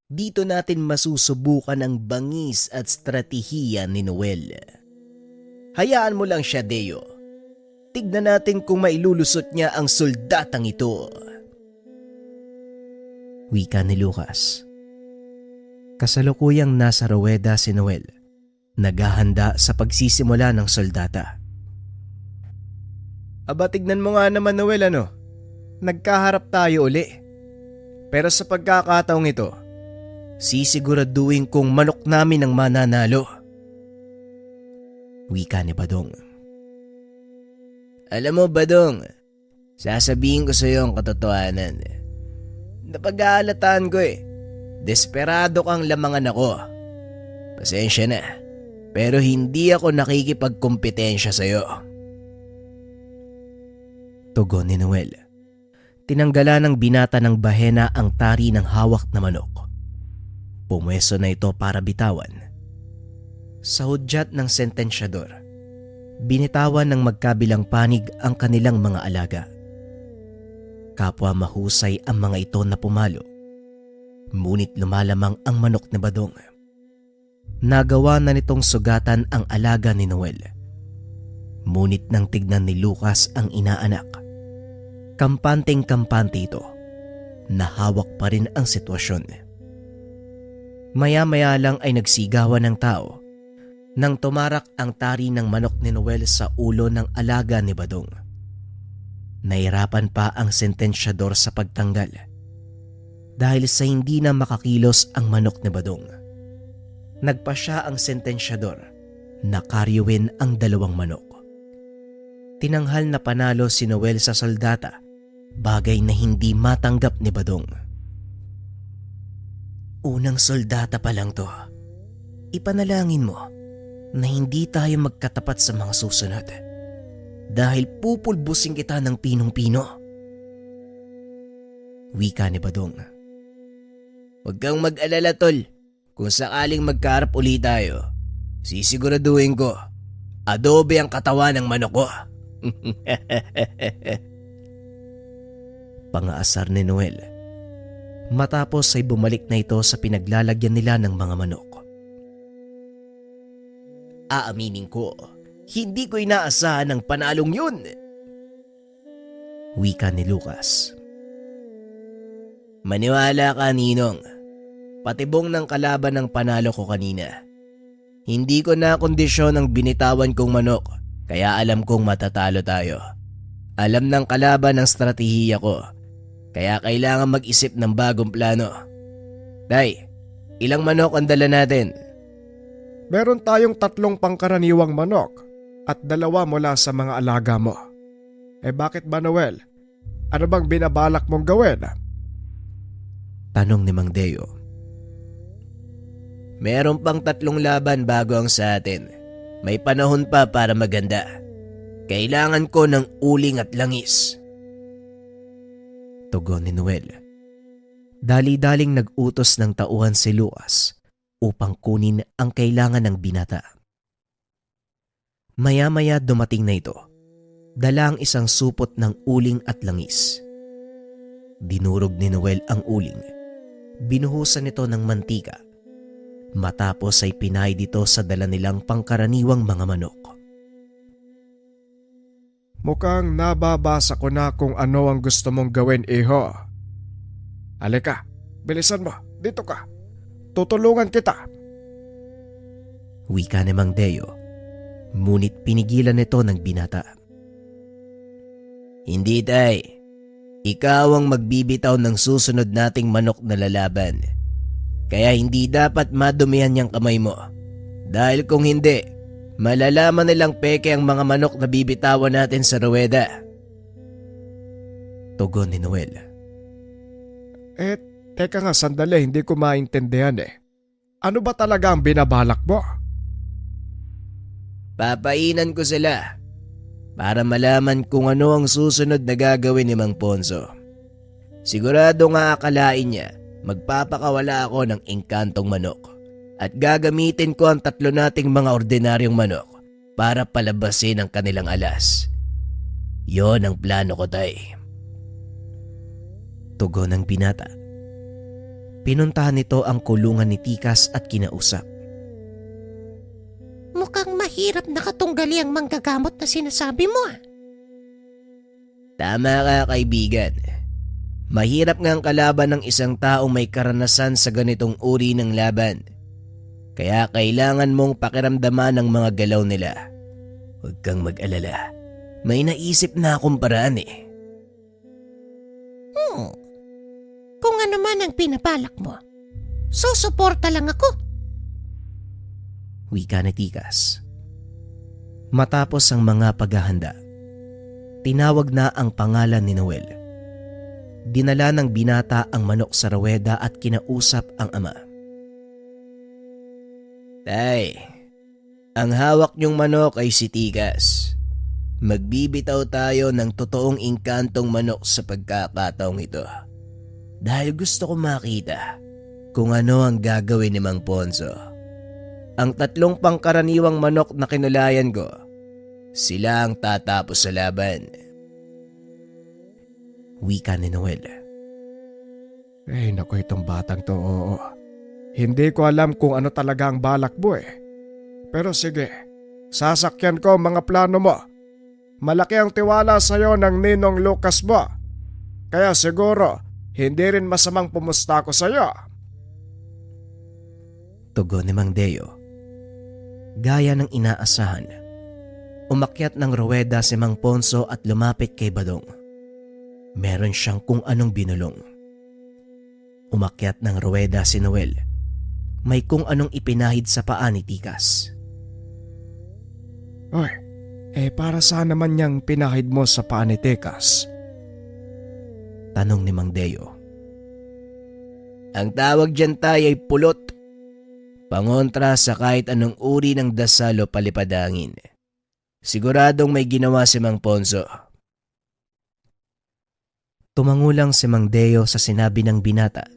Dito natin masusubukan ang bangis at stratehiya ni Noel. Hayaan mo lang siya, Deo. Tignan natin kung mailulusot niya ang soldatang ito. Wika ni Lucas. Kasalukuyang nasa ruweda si Noel, naghahanda sa pagsisimula ng soldata. Aba, tignan mo nga naman, Noel, ano? Nagkaharap tayo uli. Pero sa pagkakataong ito, sisiguraduhin kong manok namin ang mananalo. Wika ni Badong. Alam mo, Badong, sasabihin ko sa iyo ang katotohanan. Napag-aalataan ko Desperado kang lamangan ako. Pasensya na, pero hindi ako nakikipagkompetensya sa iyo. Tugon ni Noel. Tinanggalan ng binata ng bahena ang tari ng hawak na manok. Pumwesto na ito para bitawan. Sa hudyat ng sentensyador, binitawan ng magkabilang panig ang kanilang mga alaga. Kapwa mahusay ang mga ito na pumalo. Ngunit lumalamang ang manok ni Badong. Nagawa na nitong sugatan ang alaga ni Noel. Ngunit nang tignan ni Lucas ang inaanak, kampanteng-kampante ito. Nahawak pa rin ang sitwasyon. Maya-maya lang ay nagsigawan ng tao nang tumarak ang tari ng manok ni Noel sa ulo ng alaga ni Badong. Nahirapan pa ang sentensyador sa pagtanggal dahil sa hindi na makakilos ang manok ni Badong. Nagpa siya ang sentensyador na karyuin ang dalawang manok. Tinanghal na panalo si Noel sa soldata, bagay na hindi matanggap ni Badong. Unang soldata pa lang to. Ipanalangin mo na hindi tayo magkatapat sa mga susunod dahil pupulbusin kita ng pinong-pino. Wika ni Badong. Huwag kang mag-alala, tol. Kung sakaling magkaharap ulit tayo, sisiguraduhin ko, adobe ang katawan ng manok ko. Pangaasar ni Noel. Matapos ay bumalik na ito sa pinaglalagyan nila ng mga manok. Aaminin ko, hindi ko inaasahan ang panalong yun. Wika ni Lucas. Maniwala ka, Ninong. Patibong ng kalaban ng panalo ko kanina. Hindi ko na kondisyon ang binitawan kong manok, kaya alam kong matatalo tayo. Alam ng kalaban ang stratehiya ko, kaya kailangan mag-isip ng bagong plano. Tay, ilang manok ang dala natin? Meron tayong 3 pangkaraniwang manok at 2 mula sa mga alaga mo. Bakit ba, Noel? Ano bang binabalak mong gawin? Tanong ni Mang Deo. Meron pang 3 laban bago ang sa atin. May panahon pa para maganda. Kailangan ko ng uling at langis. Tugon ni Noel. Dali-daling nag-utos ng tauhan si Lucas upang kunin ang kailangan ng binata. Maya-maya dumating na ito. Dala ang isang supot ng uling at langis. Dinurog ni Noel ang uling. Binuhusan ito ng mantika. Matapos ay pinay dito sa dala nilang pangkaraniwang mga manok. Mukhang nababasa ko na kung ano ang gusto mong gawin, iho. Halika, bilisan mo, dito ka. Tutulungan kita. Wika ni Mang Deo, ngunit pinigilan nito ng binata. Hindi, tay. Ikaw ang magbibitaw ng susunod nating manok na lalaban. Kaya hindi dapat madumihan niyang kamay mo. Dahil kung hindi, malalaman nilang peke ang mga manok na bibitawan natin sa ruweda. Tugon ni Noel. Teka nga sandali, hindi ko maintindihan Ano ba talaga ang binabalak mo? Papainan ko sila para malaman kung ano ang susunod na gagawin ni Mang Ponso. Sigurado nga akalain niya magpapakawala ako ng engkantong manok at gagamitin ko ang 3 nating mga ordinaryong manok para palabasin ang kanilang alas. Yon ang plano ko, tay. Tugon ng binata. Pinuntahan nito ang kulungan ni Tikas at kinausap. Mukhang mahirap nakatunggali ang manggagamot na sinasabi mo ah. Tama ka, kaibigan. Mahirap nga ang kalaban ng isang taong may karanasan sa ganitong uri ng laban. Kaya kailangan mong pakiramdaman ang mga galaw nila. Huwag kang mag-alala. May naisip na akong paraan eh. Kung ano man ang pinabalak mo, susuporta lang ako. Wika ni Tikas. Matapos ang mga paghahanda, tinawag na ang pangalan ni Noel. Dinala ng binata ang manok sa ruweda at kinausap ang ama. Tay, ang hawak niyong manok ay si Tikas. Magbibitaw tayo ng totoong inkantong manok sa pagkakataong ito. Dahil gusto ko makita kung ano ang gagawin ni Mang Ponso. Ang 3 pangkaraniwang manok na kinulayan ko, sila ang tatapos sa laban. Wika ni Noel. Naku, itong batang to, oo. Hindi ko alam kung ano talaga ang balak mo eh. Pero sige, sasakyan ko ang mga plano mo. Malaki ang tiwala sa'yo ng ninong Lucas mo. Kaya siguro, hindi rin masamang pumusta ko sa'yo. Tugon ni Mang Deo. Gaya ng inaasahan, umakyat ng ruweda si Mang Ponso at lumapit kay Badong. Meron siyang kung anong binulong. Umakyat ng ruweda si Noel. May kung anong ipinahid sa paa ni Tikas. Oy, para saan naman niyang pinahid mo sa paa ni Tikas? Tanong ni Mang Deo. Ang tawag dyan tay ay pulot. Pangontra sa kahit anong uri ng dasal o palipadangin. Siguradong may ginawa si Mang Ponso. Tumangulang si Mang Deo sa sinabi ng binata.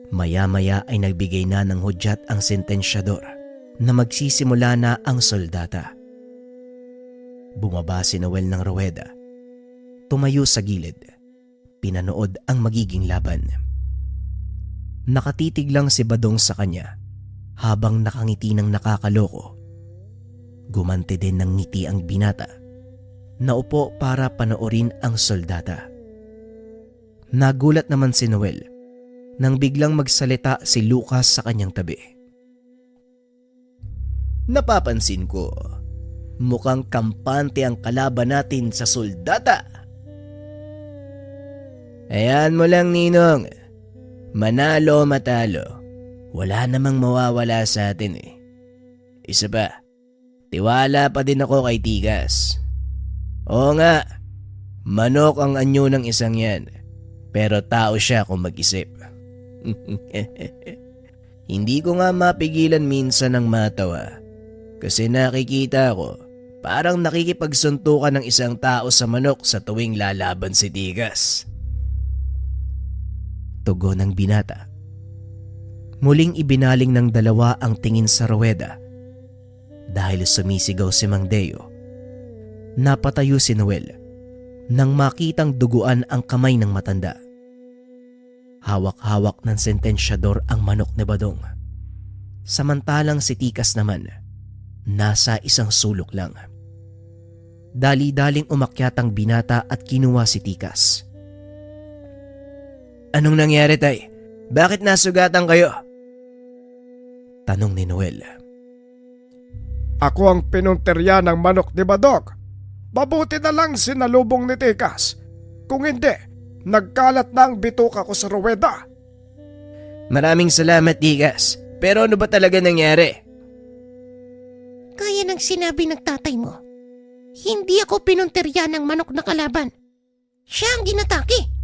Maya-maya ay nagbigay na ng hudyat ang sentensyador na magsisimula na ang soldata. Bumaba si Noel ng ruweda. Tumayo sa gilid. Pinanood ang magiging laban. Nakatitig lang si Badong sa kanya habang nakangiti ng nakakaloko. Gumanti din ng ngiti ang binata. Naupo para panoorin ang soldata. Nagulat naman si Noel nang biglang magsalita si Lucas sa kanyang tabi. Napapansin ko, mukhang kampante ang kalaban natin sa soldata. Ayan mo lang, Ninong. Manalo o matalo, wala namang mawawala sa atin eh. Isa pa, tiwala pa din ako kay Tikas. Oo nga, manok ang anyo ng isang yan, pero tao siya kung mag-isip. Hindi ko nga mapigilan minsan ng matawa kasi nakikita ko parang nakikipagsuntukan ng isang tao sa manok sa tuwing lalaban si Tikas. Tugon ng binata. Muling ibinaling ng dalawa ang tingin sa ruweda. Dahil sumisigaw si Mang Deo, napatayo si Noel nang makitang duguan ang kamay ng matanda. Hawak-hawak ng sentensyador ang manok ni Badong. Samantalang si Tikas naman, nasa isang sulok lang. Dali-daling umakyat ang binata at kinuha si Tikas. Anong nangyari, tay? Bakit nasugatan kayo? Tanong ni Noel. Ako ang pinunterya ng manok ni Badog. Mabuti na lang sinalubong ni Tikas. Kung hindi, nagkalat na ang bituka ko sa ruweda. Maraming salamat, Tikas. Pero ano ba talaga nangyari? Kaya ng sinabi ng tatay mo, hindi ako pinunterya ng manok na kalaban. Siya ang ginatake.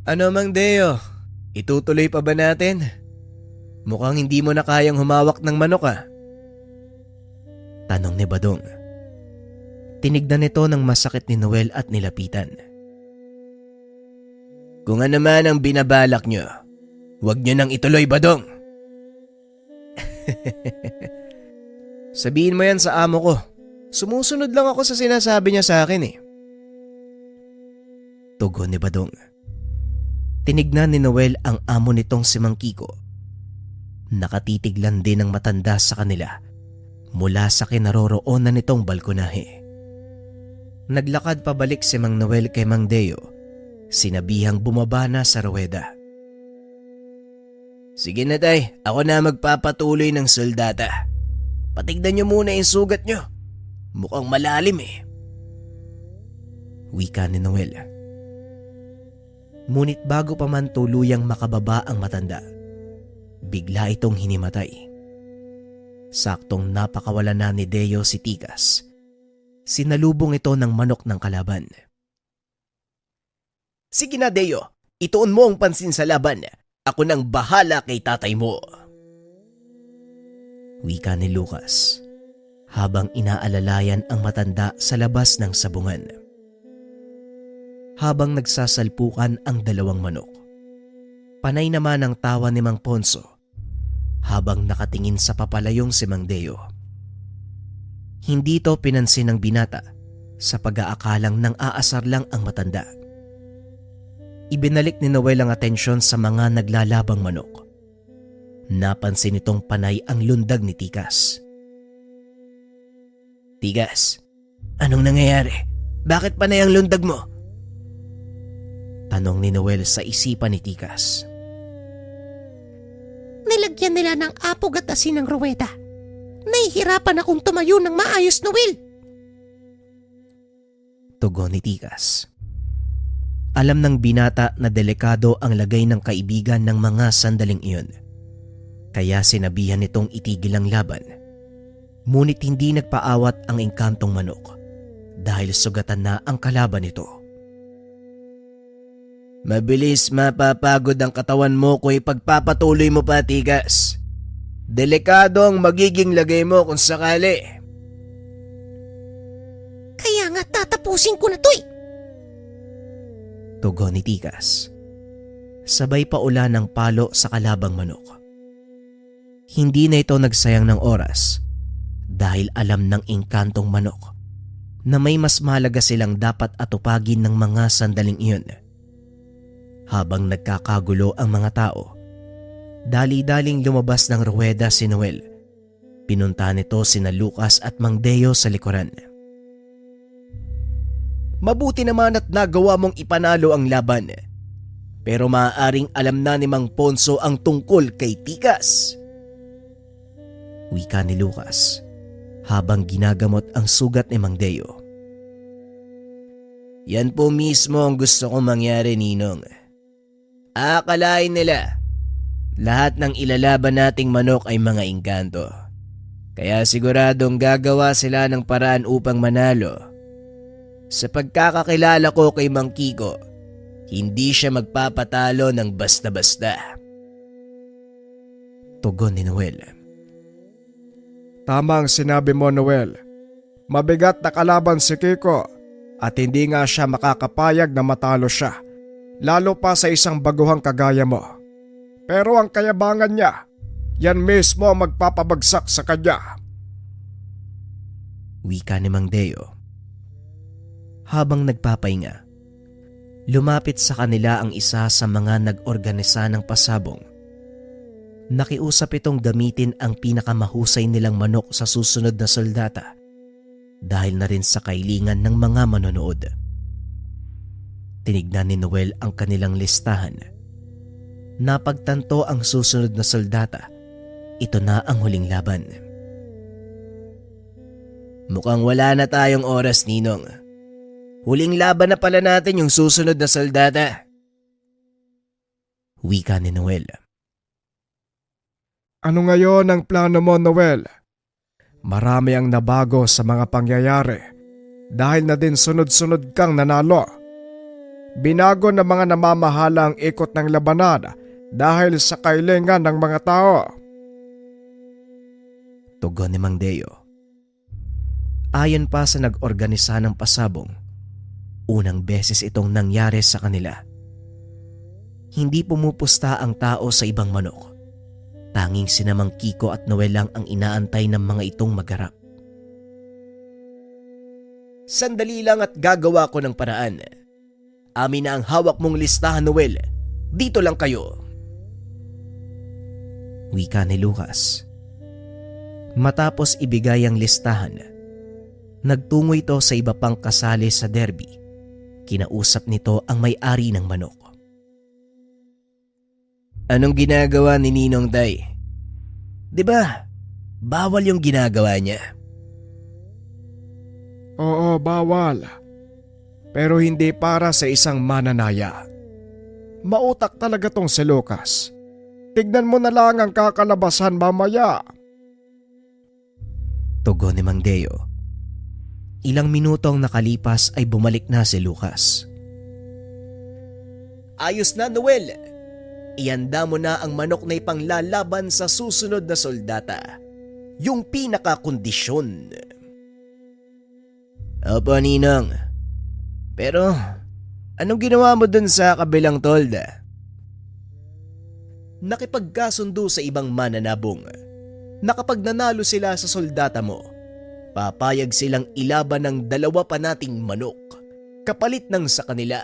Ano, Mang Deo? Itutuloy pa ba natin? Mukhang hindi mo na kayang humawak ng manok ah. Tanong ni Badong. Tinignan nito ng masakit ni Noel at nilapitan. Kung ano man ang binabalak nyo, huwag nyo nang ituloy, Badong. Sabihin mo yan sa amo ko. Sumusunod lang ako sa sinasabi niya sa akin eh. Tugon ni Badong. Tinignan ni Noel ang amo nitong si Mang Kiko. Nakatitig lang din ang matanda sa kanila mula sa kinaroroonan nitong balkonahe. Naglakad pabalik si Mang Noel kay Mang Deo, sinabihang bumaba na sa ruweda. Sige na tay, ako na magpapatuloy ng soldata. Patignan niyo muna yung sugat niyo. Mukhang malalim eh. Wika ni Noel. Ngunit bago pa man tuluyang makababa ang matanda, bigla itong hinimatay. Saktong napakawala na ni Deo si Tikas. Sinalubong ito ng manok ng kalaban. Sige na Deo, ituon mo ang pansin sa laban. Ako nang bahala kay tatay mo. Wika ni Lucas habang inaalalayan ang matanda sa labas ng sabungan. Habang nagsasalpukan ang dalawang manok, panay naman ang tawa ni Mang Ponso habang nakatingin sa papalayong si Mang Deo. Hindi ito pinansin ng binata sa pag-aakalang nang aasar lang ang matanda. Ibinalik ni Noel ang atensyon sa mga naglalabang manok. Napansin nitong panay ang lundag ni Tikas. Tikas, anong nangyayari? Bakit panay ang lundag mo? Tanong ni Noel sa isipan ni Tikas. Nilagyan nila ng apog at asin ng ruweda. Nahihirapan akong tumayo ng maayos, Noel. Tugon ni Tikas. Alam ng binata na delikado ang lagay ng kaibigan ng mga sandaling iyon. Kaya sinabihan nitong itigil ang laban. Ngunit hindi nagpaawat ang engkantong manok dahil sugatan na ang kalaban nito. Mabilis mapapagod ang katawan mo kung ipagpapatuloy mo pa, Tigas. Delikado ang magiging lagay mo kung sakali. Kaya nga tatapusin ko na to eh. Tugon ni Tigas. Sabay pa ulan ng palo sa kalabang manok. Hindi na ito nagsayang ng oras dahil alam ng engkantong manok na may mas mahalaga silang dapat atupagin ng mga sandaling iyon. Habang nagkakagulo ang mga tao, dali-daling lumabas ng ruweda si Noel. Pinunta nito sina Lucas at Mang Deo sa likuran. Mabuti naman at nagawa mong ipanalo ang laban. Pero maaaring alam na ni Mang Ponso ang tungkol kay Tikas. Wika ni Lucas habang ginagamot ang sugat ni Mang Deo. Yan po mismo ang gusto kong mangyari, Ninong. Akalain nila lahat ng ilalaban nating manok ay mga engkanto. Kaya siguradong gagawa sila ng paraan upang manalo. Sa pagkakakilala ko kay Mang Kiko, hindi siya magpapatalo ng basta-basta. Tugon ni Noel. Tama ang sinabi mo, Noel. Mabigat na kalaban si Kiko at hindi nga siya makakapayag na matalo siya. Lalo pa sa isang baguhang kagaya mo. Pero ang kayabangan niya, yan mismo ang magpapabagsak sa kanya. Wika ni Mang Deo. Habang nagpapahinga, lumapit sa kanila ang isa sa mga nag-organisa ng pasabong. Nakiusap itong gamitin ang pinakamahusay nilang manok sa susunod na soldata dahil na rin sa kailingan ng mga manonood. Tinignan ni Noel ang kanilang listahan. Napagtanto ang susunod na soldata. Ito na ang huling laban. Mukhang wala na tayong oras, Ninong. Huling laban na pala natin yung susunod na soldata. Wika ni Noel. Ano ngayon ang plano mo, Noel? Marami ang nabago sa mga pangyayari dahil na din sunod-sunod kang nanalo. Binago ng mga namamahala ang ikot ng labanan dahil sa kailangan ng mga tao. Tugon ni Mang Deo. Ayon pa sa nag-organisa ng pasabong, unang beses itong nangyari sa kanila. Hindi pumupusta ang tao sa ibang manok. Tanging sina Mang Kiko at Noel lang ang inaantay ng mga itong magharap. Sandali lang at gagawa ko ng paraan. Amin na ang hawak mong listahan, Noel. Dito lang kayo. Wika ni Lucas. Matapos ibigay ang listahan, nagtungo ito sa iba pang kasali sa derby. Kinausap nito ang may-ari ng manok. Anong ginagawa ni Ninong Day? 'Di ba? Bawal yung ginagawa niya. Oo, bawal. Pero hindi para sa isang mananaya. Mautak talaga tong si Lucas. Tignan mo na lang ang kakalabasan mamaya. Tugon ni Mang Deo. Ilang minutong nakalipas ay bumalik na si Lucas. Ayos na, Noel. Ihanda mo na ang manok na ipanglalaban sa susunod na soldata. Yung pinakakondisyon. Opo, Ninong. Pero, anong ginawa mo dun sa kabilang tolda? Nakipagkasundo sa ibang mananabong na kapag nanalo sila sa soldata mo, papayag silang ilaban ng 2 pa nating manok kapalit ng sa kanila.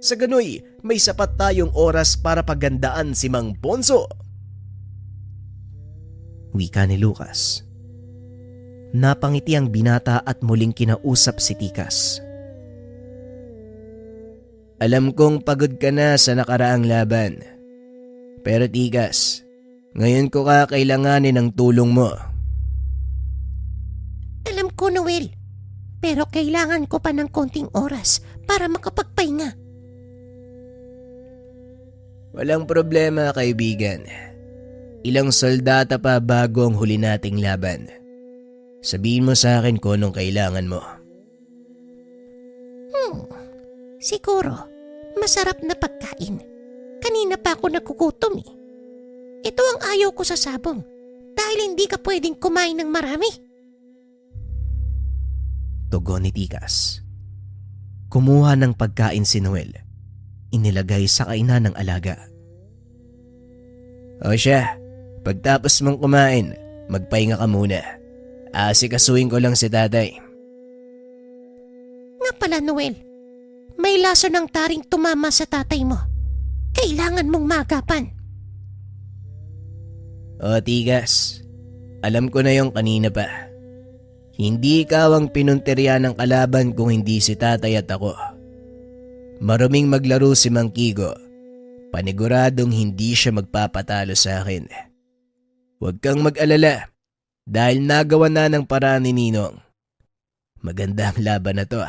Sa ganoy, may sapat tayong oras para pagandaan si Mang Ponso. Wika ni Lucas. Napangiti ang binata at muling kinausap si Tikas. Alam kong pagod ka na sa nakaraang laban. Pero Tikas, ngayon ko kakailanganin ng tulong mo. Alam ko, Noel. Pero kailangan ko pa ng konting oras para makapagpahinga. Walang problema, kaibigan. Ilang soldata pa bago ang huli nating laban. Sabihin mo sa akin kung anong kailangan mo. Siguro, masarap na pagkain. Kanina pa ako nagugutom eh. Ito ang ayaw ko sa sabong dahil hindi ka pwedeng kumain ng marami. Tugon ni Tikas. Kumuha ng pagkain si Noel. Inilagay sa kainan ng alaga. O siya, pagtapos mong kumain, magpahinga ka muna. Asikasuhin ko lang si tatay. Nga pala, Noel. May laso ng taring tumama sa tatay mo. Kailangan mong magapan. O Tigas, alam ko na yung kanina pa. Hindi ikaw ang pinunterya ng kalaban kung hindi si tatay at ako. Maruming maglaro si Mang Kigo. Paniguradong hindi siya magpapatalo sa akin. Huwag kang mag-alala dahil nagawa na ng paraan ni Ninong. Maganda ang laban na to.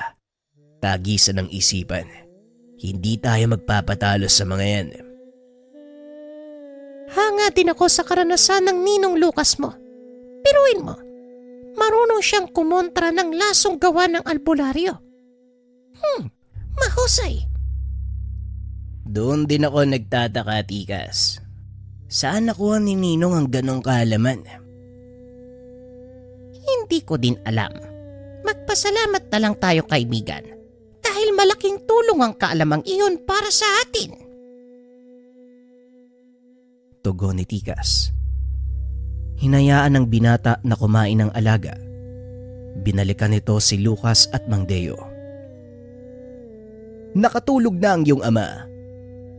Tagisan ng isipan. Hindi tayo magpapatalo sa mga yan. Hanga din ako sa karanasan ng Ninong Lucas mo. Piruin mo, marunong siyang kumontra ng lasong gawa ng albularyo. Mahusay. Doon din ako nagtataka, Tikas. Saan nakuha ni Ninong ang ganong kaalaman? Hindi ko din alam. Magpasalamat na lang tayo, kaibigan. Dahil malaking tulong ang kaalamang iyon para sa atin. Tugon ni Tikas. Hinayaan ng binata na kumain ng alaga. Binalikan nito si Lucas at Mang Deo. Nakatulog na ang iyong ama,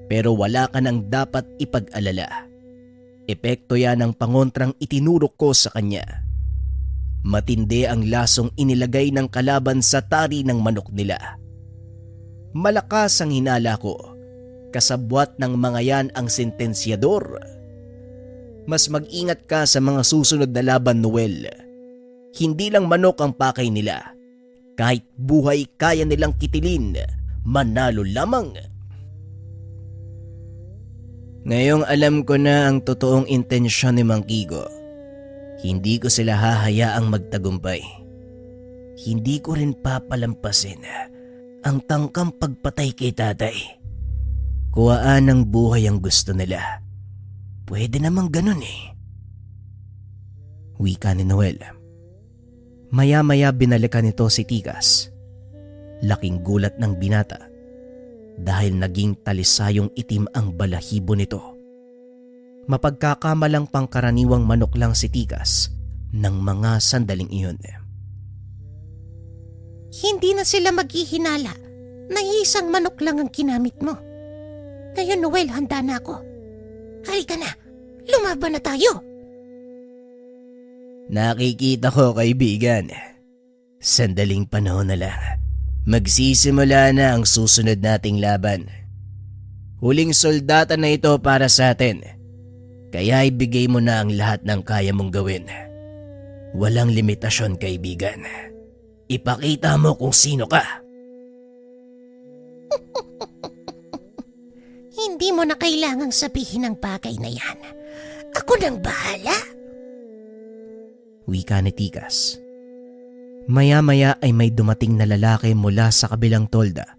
pero wala ka nang dapat ipag-alala. Epekto yan ng pangontrang itinurok ko sa kanya. Matindi ang lasong inilagay ng kalaban sa tari ng manok nila. Malakas ang hinala ko, kasabwat ng mga yan ang sentensyador. Mas mag-ingat ka sa mga susunod na laban, Noel. Hindi lang manok ang pakay nila. Kahit buhay kaya nilang kitilin, manalo lamang. Ngayong alam ko na ang totoong intensyon ni Mang Kigo. Hindi ko sila hahayaang magtagumpay. Hindi ko rin papalampasin ang tangkang pagpatay kay tatay. Kuwaan ng buhay ang gusto nila. Pwede namang ganun eh. Wika ni Noel. Maya-maya binalikan nito si Tigas. Laking gulat ng binata dahil naging talisayong itim ang balahibo nito. Mapagkakamalang pangkaraniwang manok lang si Tigas ng mga sandaling iyon. Hindi na sila maghihinala na isang manok lang ang ginamit mo. Ngayon, Noel, handa na ako. Halika na, lumaban na tayo. Nakikita ko, kaibigan. Sandaling panahon na lang. Magsisimula na ang susunod nating laban. Huling soldata na ito para sa atin. Kaya ibigay mo na ang lahat ng kaya mong gawin. Walang limitasyon, kaibigan. Ipakita mo kung sino ka. Hindi mo na kailangang sabihin ang bagay na yan. Ako nang bahala. Wika ni Tikas. Maya-maya ay may dumating na lalaki mula sa kabilang tolda.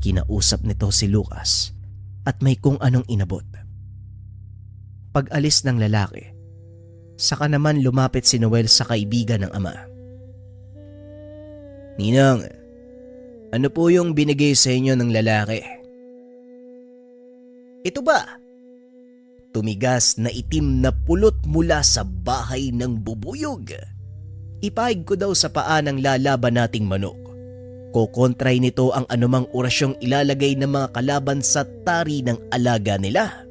Kinausap nito si Lucas at may kung anong inabot. Pag-alis ng lalaki, saka naman lumapit si Noel sa kaibigan ng ama. Ninang, ano po yung binigay sa inyo ng lalaki? Ito ba? Tumigas na itim na pulot mula sa bahay ng bubuyog. Ipahig ko daw sa paa ng lalaban nating manok. Kokontray nito ang anumang orasyong ilalagay ng mga kalaban sa tari ng alaga nila.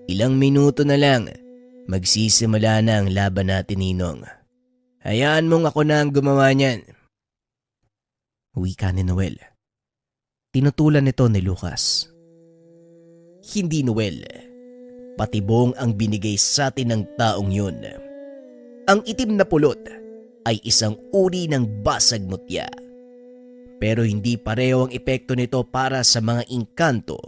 Ilang minuto na lang, magsisimula na ang laban natin, Ninong. Hayaan mong ako na ang gumawa niyan. Wika ni Noel. Tinutulan nito ni Lucas. Hindi, Noel. Patibong ang binigay sa atin ng taong yun. Ang itim na pulot ay isang uri ng basag mutya. Pero hindi pareho ang epekto nito para sa mga engkanto.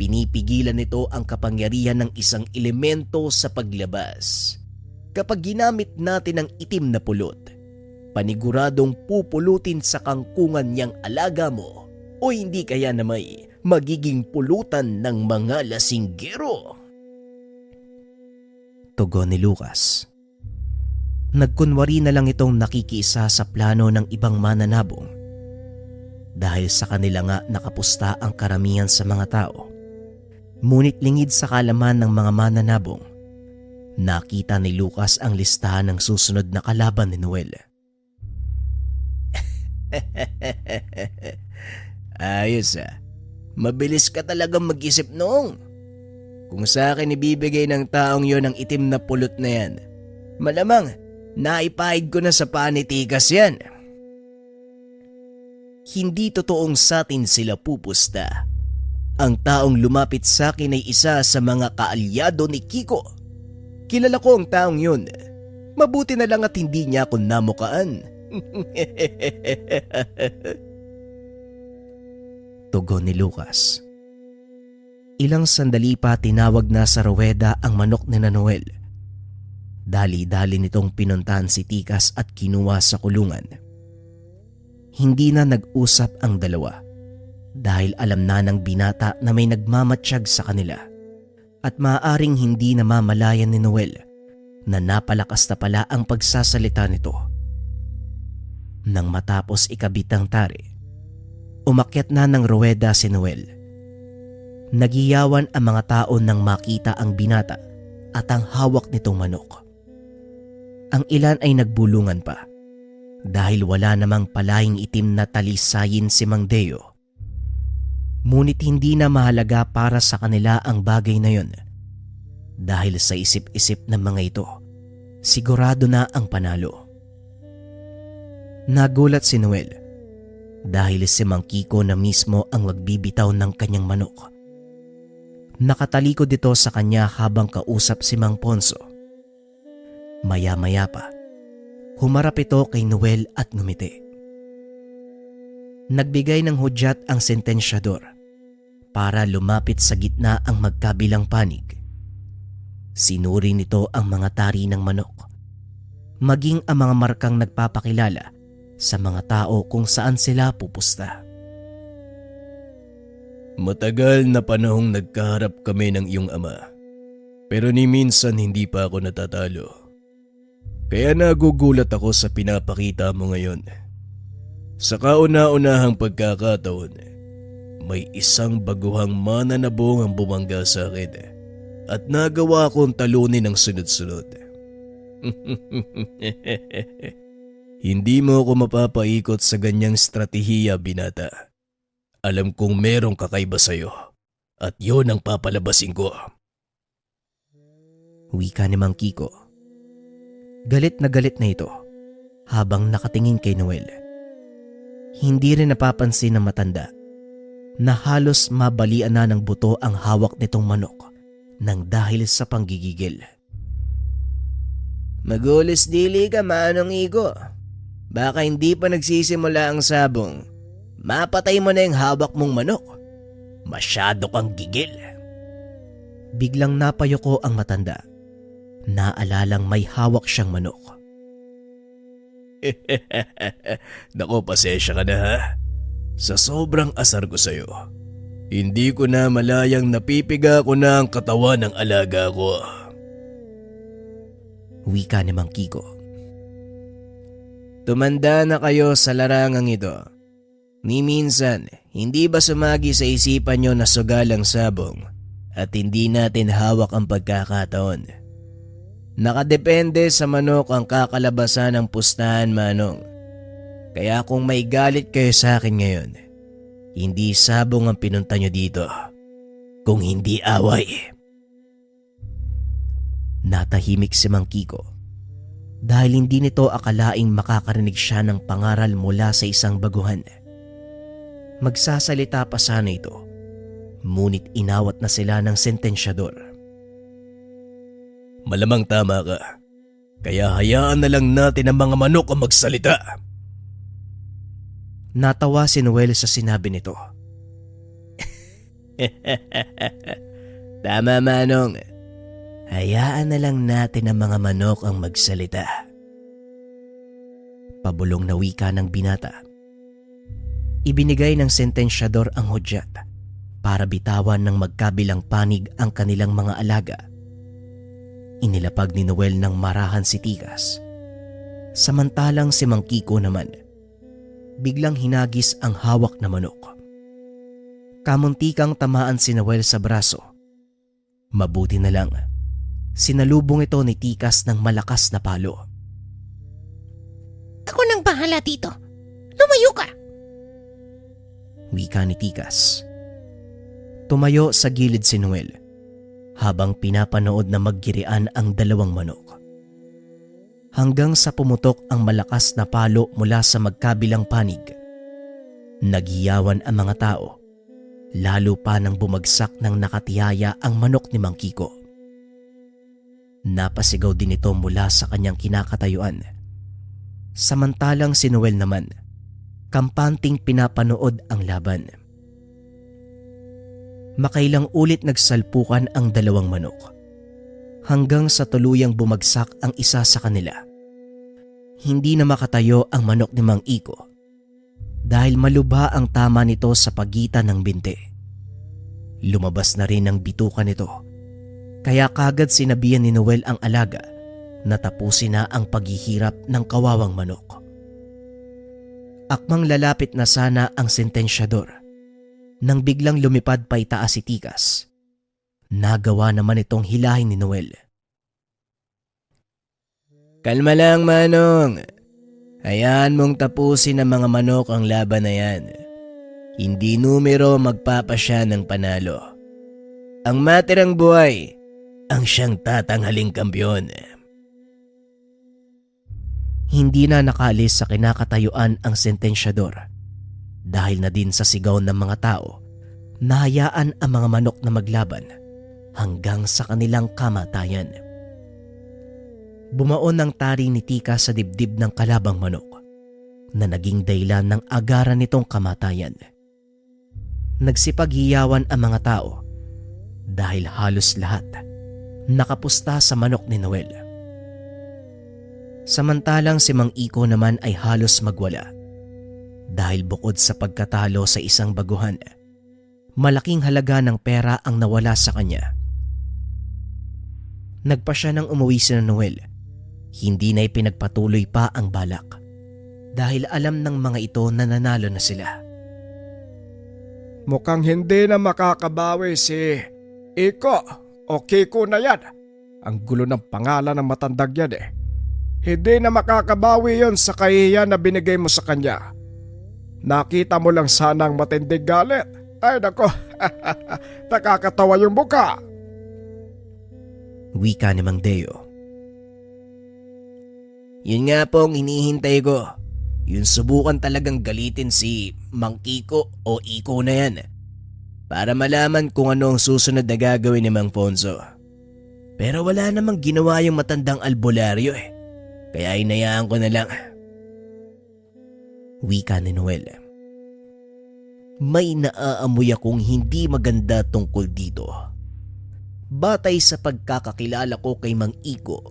Pinipigilan nito ang kapangyarihan ng isang elemento sa paglabas. Kapag ginamit natin ang itim na pulot, paniguradong pupulutin sa kangkungan niyang alaga mo o hindi kaya na may magiging pulutan ng mga lasinggero. Tugon ni Lucas. Nagkunwari na lang itong nakikiisa sa plano ng ibang mananabong. Dahil sa kanila nga nakapusta ang karamihan sa mga tao. Ngunit lingid sa kalaman ng mga mananabong, nakita ni Lucas ang listahan ng susunod na kalaban ni Noel. Ayos ah. Mabilis ka talagang mag-isip noong. Kung sa akin ibibigay ng taong yon ang itim na pulot na yan, malamang naipahid ko na sa panitikas yan. Hindi totoong sa atin sila pupusta. Ang taong lumapit sa akin ay isa sa mga kaalyado ni Kiko. Kilala ko ang taong yun. Mabuti na lang at hindi niya ako namukaan. Tugon ni Lucas. Ilang sandali pa tinawag na sa ruweda ang manok ni Noel. Dali-dali nitong pinuntahan si Tikas at kinuha sa kulungan. Hindi na nag-usap ang dalawa dahil alam na ng binata na may nagmamatsyag sa kanila at maaaring hindi na mamalayan ni Noel na napalakas na pala ang pagsasalita nito. Nang matapos ikabit ang tari, umakyat na ng ruweda si Noel. Nagiyawan ang mga tao nang makita ang binata at ang hawak nitong manok. Ang ilan ay nagbulungan pa dahil wala namang palaying itim na talisayin si Mang Deo. Ngunit hindi na mahalaga para sa kanila ang bagay na yon dahil sa isip-isip ng mga ito, sigurado na ang panalo. Nagulat si Noel dahil si Mang Kiko na mismo ang magbibitaw ng kanyang manok. Nakatalikod ito sa kanya habang kausap si Mang Ponso. Maya-maya pa, humarap ito kay Noel at ngumiti. Nagbigay ng hudyat ang sentensyador para lumapit sa gitna ang magkabilang panig. Sinuri nito ang mga tari ng manok, maging ang mga markang nagpapakilala sa mga tao kung saan sila pupusta. Matagal na panahong nagkaharap kami ng iyong ama, pero ni minsan hindi pa ako natatalo. Kaya nagugulat ako sa pinapakita mo ngayon. Sa kauna-unahang pagkakataon, may isang baguhang mananabong ang bumangga sa akin at nagawa akong talunin ng sunod-sunod. Hindi mo ako mapapaikot sa ganyang stratehiya, binata. Alam kong merong kakaiba sa'yo at yon ang papalabasin ko. Wika ni Mang Kiko. Galit na ito habang nakatingin kay Noel. Hindi rin napapansin ng matanda na halos mabalian na ng buto ang hawak nitong manok nang dahil sa panggigigil. Magulis dili ka, Manong Igo. Baka hindi pa nagsisimula ang sabong. Mapatay mo na yung hawak mong manok. Masyado kang gigil. Biglang napayuko ang matanda. Naalalang may hawak siyang manok. Nako, pasensya ka na ha. Sa sobrang asar ko sa'yo, hindi ko na malayang napipiga ko na ang katawan ng alaga ko. Wika ni Mang Kiko. Tumanda na kayo sa larangang ito. Ni minsan, hindi ba sumagi sa isipan nyo na sugal ang sabong at hindi natin hawak ang pagkakataon? Nakadepende sa manok ang kakalabasan ng pustahan, Manong. Kaya kung may galit kayo sa akin ngayon, hindi sabong ang pinunta nyo dito, kung hindi away. Natahimik si Mang Kiko dahil hindi nito akalaing makakarinig siya ng pangaral mula sa isang baguhan. Magsasalita pa sana ito, ngunit inawat na sila ng sentensyador. Malamang tama ka, kaya hayaan na lang natin ang mga manok ang magsalita. Natawa si Noel sa sinabi nito. Tama, Manong. Hayaan na lang natin ang mga manok ang magsalita. Pabulong na wika ng binata. Ibinigay ng sentensyador ang hudyat para bitawan ng magkabilang panig ang kanilang mga alaga. Inilapag ni Noel ng marahan si Tikas. Samantalang si Mang Kiko naman, biglang hinagis ang hawak na manok. Kamuntikang tamaan si Noel sa braso. Mabuti na lang, sinalubong ito ni Tikas ng malakas na palo. Ako nang bahala dito. Lumayo ka! Wika ni Tikas. Tumayo sa gilid si Noel habang pinapanood na maggirian ang dalawang manok. Hanggang sa pumutok ang malakas na palo mula sa magkabilang panig. Naghiyawan ang mga tao, lalo pa nang bumagsak ng nakatiyaya ang manok ni Mang Kiko. Napasigaw din ito mula sa kanyang kinakatayuan. Samantalang si Noel naman, kampanting pinapanood ang laban. Makailang ulit nagsalpukan ang dalawang manok hanggang sa tuluyang bumagsak ang isa sa kanila. Hindi na makatayo ang manok ni Mang Iko dahil malubha ang tama nito sa pagitan ng binti. Lumabas na rin ang bituka nito, kaya kagad sinabihan ni Noel ang alaga na tapusin na ang paghihirap ng kawawang manok. Akmang lalapit na sana ang sentensyador nang biglang lumipad pa itaas si Tikas. Nagawa naman itong hilahin ni Noel. Kalma lang, Manong. Hayaan mong tapusin ng mga manok ang laban na yan. Hindi numero magpapasya ng panalo. Ang matirang buhay ang siyang tatanghaling kampiyon. Hindi na nakaalis sa kinakatayuan ang sentensyador. Dahil na din sa sigaw ng mga tao, nahayaan ang mga manok na maglaban hanggang sa kanilang kamatayan. Bumaon ang tari ni Tika sa dibdib ng kalabang manok na naging dahilan ng agaran nitong kamatayan. Nagsipaghiyawan ang mga tao dahil halos lahat nakapusta sa manok ni Noel. Samantalang si Mang Iko naman ay halos magwala dahil bukod sa pagkatalo sa isang baguhan, malaking halaga ng pera ang nawala sa kanya. Nagpa siya nang umuwi si Noel. Hindi na ipinagpatuloy pa ang balak dahil alam ng mga ito na nanalo na sila. Mukhang hindi na makakabawi si Iko o Kiko na yan. Ang gulo ng pangalan ng matandang yan eh. Hindi na makakabawi yon sa kahihiyan na binigay mo sa kanya. Nakita mo lang sanang matinding galit. Ay nako, nakakatawa yung buka. Wika ni Mang Deo. Yun nga po ang hinihintay ko. Yung subukan talagang galitin si Mang Kiko o Iko na yan. Para malaman kung ano ang susunod na gagawin ni Mang Fonso. Pero wala namang ginawa yung matandang albularyo eh. Kaya inayaan ko na lang. Wika ni Noel. May naaamoy akong hindi maganda tungkol dito. Batay sa pagkakakilala ko kay Mang Iko,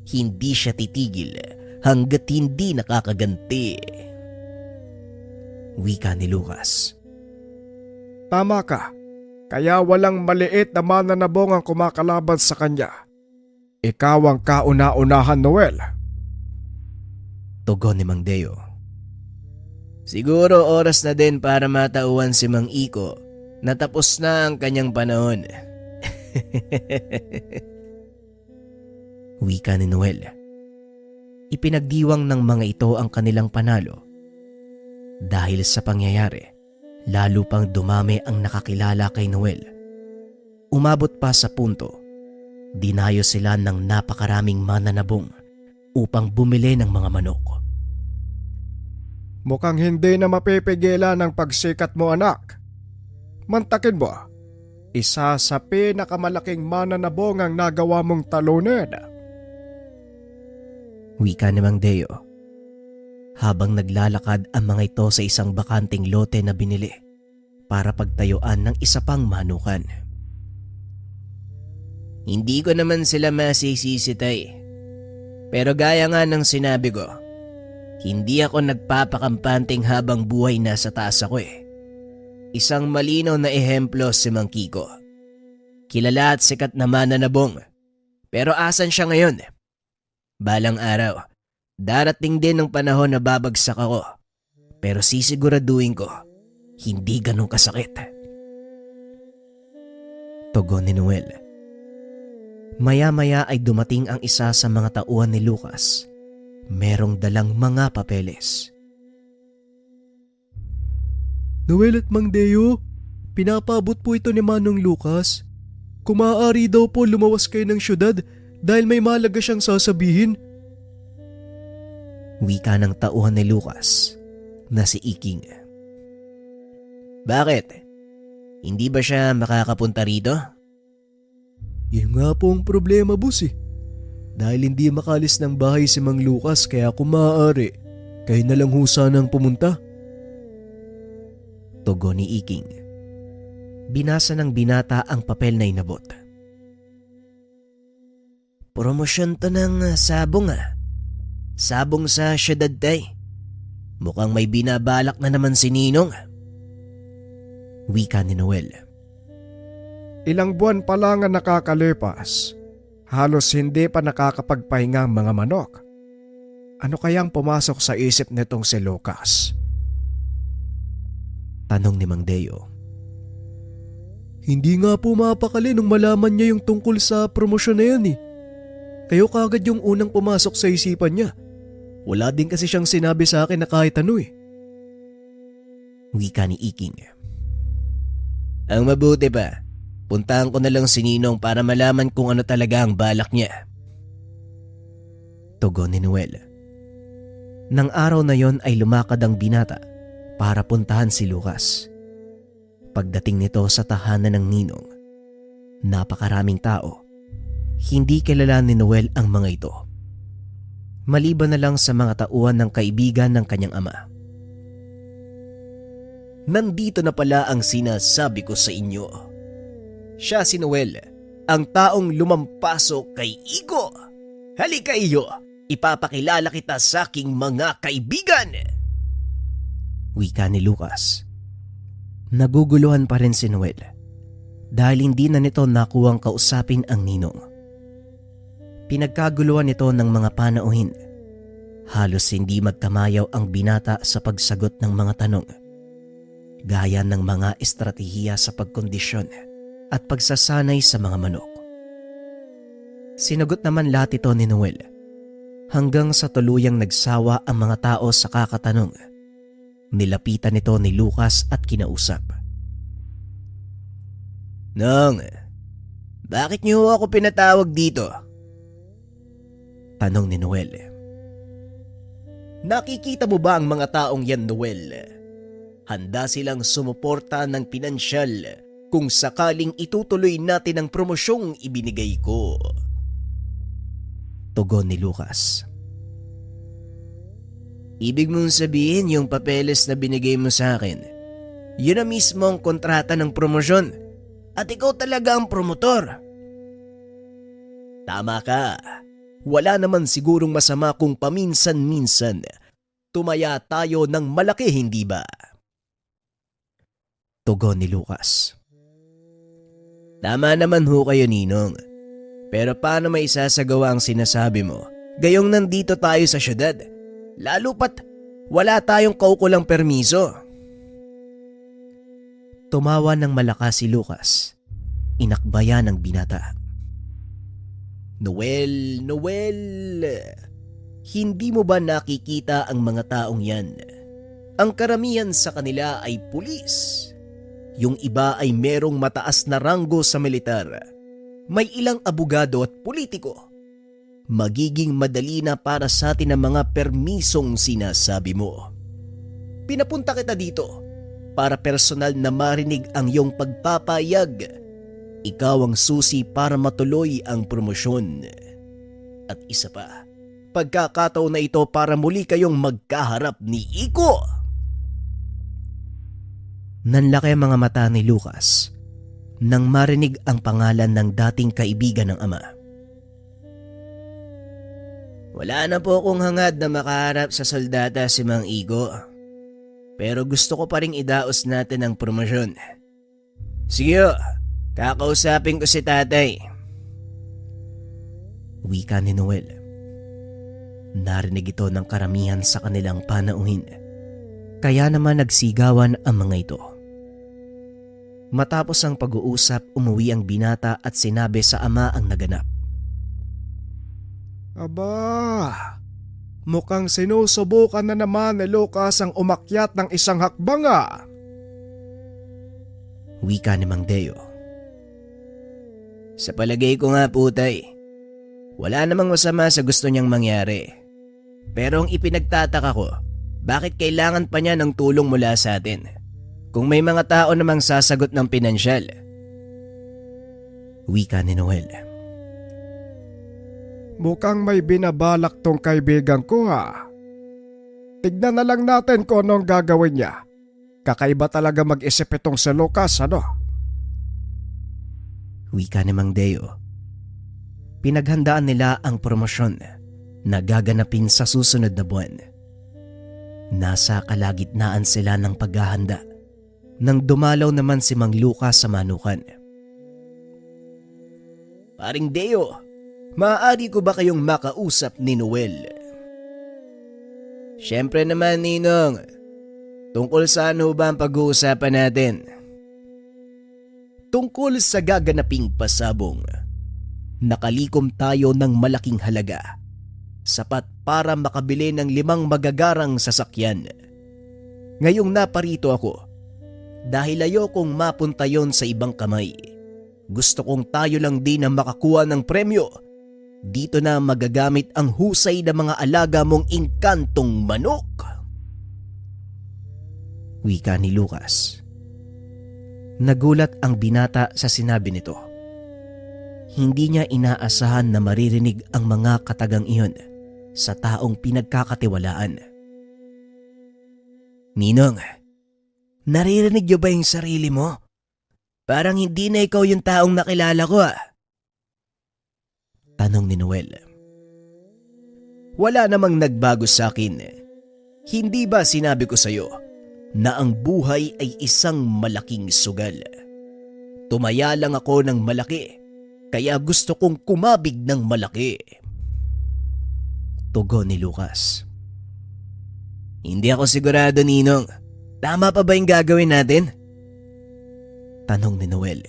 hindi siya titigil hanggat hindi nakakaganti. Wika ni Lucas. Tama ka. Kaya walang maliit na mananabong ang kumakalaban sa kanya. Ikaw ang kauna-unahan, Noel. Tugon ni Mang Deo. Siguro oras na din para matauhan si Mang Iko na tapos na ang kanyang panahon. Wika ni Noel. Ipinagdiwang ng mga ito ang kanilang panalo. Dahil sa pangyayari, lalo pang dumami ang nakakilala kay Noel. Umabot pa sa punto, dinayo sila ng napakaraming mananabong upang bumili ng mga manok. Mukhang hindi na mapipigilan ang pagsikat mo, anak. Mantakin mo, isa sa pinakamalaking mananabong ang nagawa mong talunin. Wika ni Mang Deo. Habang naglalakad ang mga ito sa isang bakanting lote na binili para pagtayuan ng isa pang manukan. Hindi ko naman sila masisisi, Tay. Pero gaya nga ng sinabi ko, hindi ako nagpapakampanteng habang buhay nasa taas ako eh. Isang malinaw na ehemplo si Mang Kiko. Kilala at sikat na mananabong. Pero asan siya ngayon? Balang araw, darating din ang panahon na babagsak ako. Pero sisiguraduhin ko, hindi ganun kasakit. Tugon ni Noel. Maya-maya ay dumating ang isa sa mga tauhan ni Lucas. Merong dalang mga papeles. Noel at Mang Deo, pinapabot po ito ni Manong Lucas. Kung maaari daw po lumawas kayo ng syudad dahil may mahalaga siyang sasabihin. Wika ng tauhan ni Lucas na si Iking. Bakit? Hindi ba siya makakapunta rito? Yun nga po ang problema, boss eh. Dahil hindi makalis ng bahay si Mang Lucas kaya kung maaari, kayo na lang ho sanang pumunta. Tugon ni Iking. Binasa ng binata ang papel na inabot. Promosyon to ng sabong ah. Sabong sa syudad, Tay. Mukhang may binabalak na naman si Ninong. Wika ni Noel. Ilang buwan pa lang ang nakakalipas. Halos hindi pa nakakapagpahinga ang mga manok. Ano kayang pumasok sa isip nitong si Lucas? Tanong ni Mang Deo. Hindi nga po mapakali nung malaman niya yung tungkol sa promosyon na yan eh. Kayo kagad yung unang pumasok sa isipan niya. Wala din kasi siyang sinabi sa akin na kahit ano eh. Wika ni Iking. Ang mabuti pa, puntahan ko na lang si Ninong para malaman kung ano talaga ang balak niya. Tugon ni Noel. Nang araw na yon ay lumakad ang binata para puntahan si Lucas. Pagdating nito sa tahanan ng Ninong, napakaraming tao. Hindi kilala ni Noel ang mga ito. Maliban na lang sa mga tauhan ng kaibigan ng kanyang ama. Nandito na pala ang sinasabi ko sa inyo. Siya si Noel, ang taong lumampaso kay Iko. Halika iyo, ipapakilala kita sa aking mga kaibigan. Wika ni Lucas. Naguguluhan pa rin si Noel dahil hindi na nito nakuwang kausapin ang Ninong. Pinagkaguluhan nito ng mga panauhin. Halos hindi magkamayaw ang binata sa pagsagot ng mga tanong. Gaya ng mga estratehiya sa pagkondisyon at pagsasanay sa mga manok. Sinagot naman lahat ito ni Noel hanggang sa tuluyang nagsawa ang mga tao sa kakatanong. Nilapitan nito ni Lucas at kinausap. Nong, bakit niyo ako pinatawag dito? Tanong ni Noel. Nakikita mo ba ang mga taong yan, Noel? Handa silang sumuporta ng pinansyal kung sakaling itutuloy natin ang promosyong ibinigay ko. Tugon ni Lucas. Ibig mong sabihin yung papeles na binigay mo sa akin, yun na mismo ang kontrata ng promosyon at ikaw talaga ang promotor. Tama ka. Wala naman sigurong masama kung paminsan-minsan tumaya tayo ng malaki, hindi ba? Tugon ni Lucas. Tama naman ho kayo, Ninong. Pero paano may isasagawa ang sinasabi mo gayong nandito tayo sa syudad? Lalo pat wala tayong kaukulang permiso. Tumawa ng malakas si Lucas. Inakbayan ng binata. Noel, hindi mo ba nakikita ang mga taong yan? Ang karamihan sa kanila ay pulis. Yung iba ay merong mataas na ranggo sa militar. May ilang abogado at politiko. Magiging madali na para sa atin ang mga permisong sinasabi mo. Pinapunta kita dito para personal na marinig ang iyong pagpapayag. Ikaw ang susi para matuloy ang promosyon. At isa pa, pagkakataon na ito para muli kayong magkaharap ni Iko. Nanlaki ang mga mata ni Lucas nang marinig ang pangalan ng dating kaibigan ng ama. Wala na po akong hangad na makaharap sa soldata si Mang Igo. Pero gusto ko pa ring idaos natin ang promosyon. Sige, kakausapin ko si tatay. Wika ni Noel. Narinig ito ng karamihan sa kanilang panauhin. Kaya naman nagsigawan ang mga ito. Matapos ang pag-uusap, umuwi ang binata at sinabi sa ama ang naganap. Aba, mukhang sinusubukan na naman ni Lucas ang umakyat ng isang hakbang ah. Wika ni Mang Deo. Sa palagay ko nga po, tay, wala namang masama sa gusto niyang mangyari. Pero ang ipinagtataka ko, bakit kailangan pa niya ng tulong mula sa atin? Kung may mga tao namang sasagot ng pinansyal. Wika ni Noel. Mukhang may binabalak tong kaibigan ko ha. Tignan na lang natin kung anong gagawin niya. Kakaiba talaga mag-isip itong si Lucas, ano? Wika ni Mang Deo. Pinaghandaan nila ang promosyon na gaganapin sa susunod na buwan. Nasa kalagitnaan sila ng paghahanda nang dumalaw naman si Mang Lucas sa manukan. Paring Deo, maaari ko ba kayong makausap ni Noel? Siyempre naman, Ninong. Tungkol saan ho ba ang pag-uusapan natin? Tungkol sa gaganaping pasabong. Nakalikom tayo ng malaking halaga. Sapat para makabili ng 5 magagarang sasakyan. Ngayong naparito ako, dahil ayokong mapunta yon sa ibang kamay. Gusto kong tayo lang din ang makakuha ng premyo. Dito na magagamit ang husay ng mga alaga mong inkantong manok. Wika ni Lucas. Nagulat ang binata sa sinabi nito. Hindi niya inaasahan na maririnig ang mga katagang iyon sa taong pinagkakatiwalaan. Ninong, naririnig niyo ba yung sarili mo? Parang hindi na ikaw yung taong nakilala ko ah. Tanong ni Noel. Wala namang nagbago sa akin. Hindi ba sinabi ko sa'yo na ang buhay ay isang malaking sugal? Tumaya lang ako ng malaki, kaya gusto kong kumabig ng malaki. Tugon ni Lucas. Hindi ako sigurado, Ninong. Tama pa ba yung gagawin natin? Tanong ni Noel.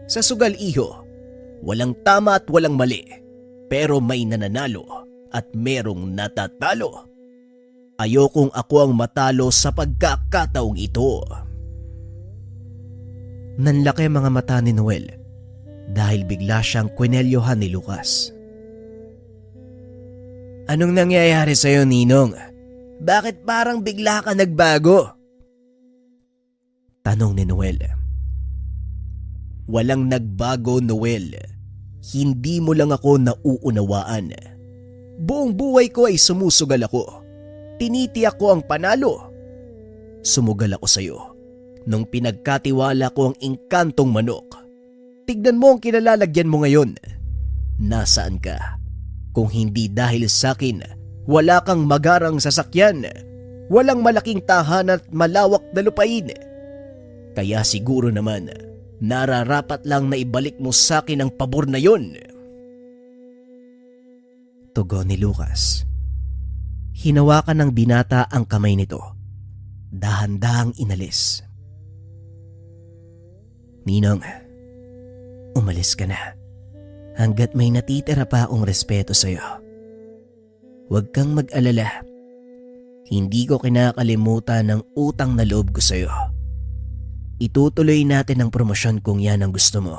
Sa sugal, iho, walang tama at walang mali. Pero may nananalo at merong natatalo. Ayokong ako ang matalo sa pagkakataong ito. Nanlaki ang mga mata ni Noel dahil bigla siyang kwinelyohan ni Lucas. Anong nangyayari sa'yo, Ninong? Bakit parang bigla ka nagbago? Tanong ni Noel. Walang nagbago, Noel. Hindi mo lang ako nauunawaan. Buong buhay ko ay sumusugal ako. Tinitiyak ko ang panalo. Sumugal ako sa'yo nung pinagkatiwala ko ang engkantong manok. Tignan mo ang kinalalagyan mo ngayon. Nasaan ka? Kung hindi dahil sa akin, wala kang magarang sasakyan. Walang malaking tahanan at malawak na lupain. Kaya siguro naman, nararapat lang na ibalik mo sa akin ang pabor na yon. Tugon ni Lucas. Hinawakan ng binata ang kamay nito. Dahan-dahang inalis. Ninong, umalis ka na. Hanggat may natitira pa akong respeto sa'yo. Huwag kang mag-alala. Hindi ko kinakalimutan ang utang na loob ko sa'yo. Itutuloy natin ang promosyon kung yan ang gusto mo.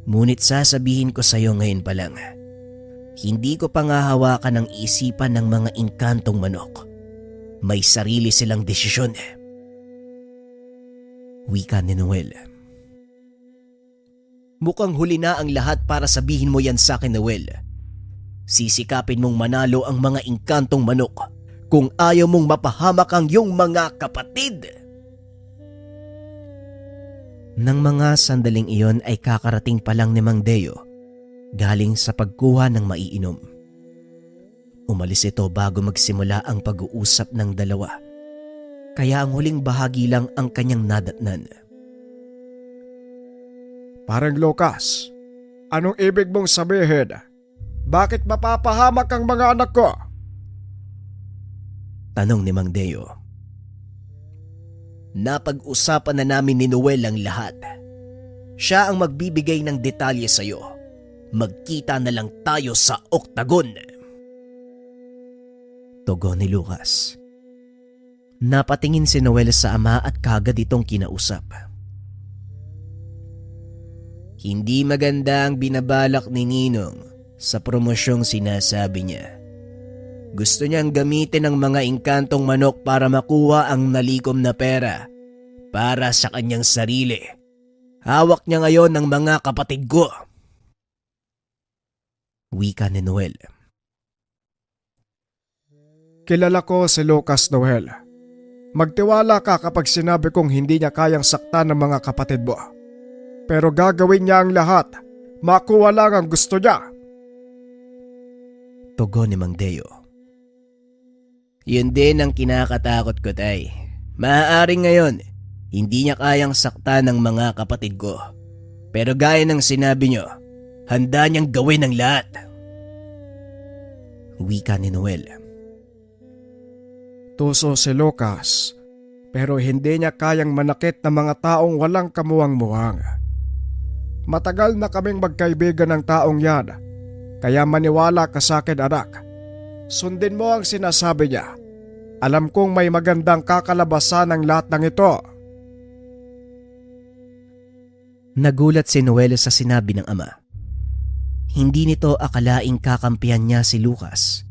Ngunit sasabihin ko sa'yo ngayon pa lang. Hindi ko pangahawakan ang isipan ng mga engkantong manok. May sarili silang desisyon. Wika ni Noel. Mukhang huli na ang lahat para sabihin mo yan sa akin, Noel. Sisikapin mong manalo ang mga engkantong manok kung ayaw mong mapahamak ang iyong mga kapatid. Nang mga sandaling iyon ay kakarating pa lang ni Mang Deo galing sa pagkuha ng maiinom. Umalis ito bago magsimula ang pag-uusap ng dalawa. Kaya ang huling bahagi lang ang kanyang nadatnan. Parang Lucas, anong ibig mong sabihin? Bakit mapapahamak ang mga anak ko? Tanong ni Mang Deo. Napag-usapan na namin ni Noel ang lahat. Siya ang magbibigay ng detalye sa'yo. Magkita na lang tayo sa oktagon. Tugon ni Lucas. Napatingin si Noel sa ama at kagad itong kinausap. Hindi maganda ang binabalak ni Ninong sa promosyong sinasabi niya. Gusto niyang gamitin ang mga engkantong manok para makuha ang nalikom na pera para sa kanyang sarili. Hawak niya ngayon ng mga kapatid ko. Wika ni Noel. Kilala ko si Lucas, Noel. Magtiwala ka kapag sinabi kong hindi niya kayang saktan ng mga kapatid mo. Pero gagawin niya ang lahat. Makuha lang ang gusto niya. Tugon ni Mang Deo. Yun din ang kinakatakot ko, Tay. Maaaring ngayon, hindi niya kayang saktan ng mga kapatid ko. Pero gaya ng sinabi niyo, handa niyang gawin ang lahat. Wika ni Noel. Tuso si Lucas, pero hindi niya kayang manakit ng mga taong walang kamuwang-muwang. Matagal na kaming magkaibigan ng taong yan, kaya maniwala ka sa akin, anak. Sundin mo ang sinasabi niya. Alam kong may magandang kakalabasan ng lahat ng ito. Nagulat si Noel sa sinabi ng ama. Hindi nito akalaing kakampihan niya si Lucas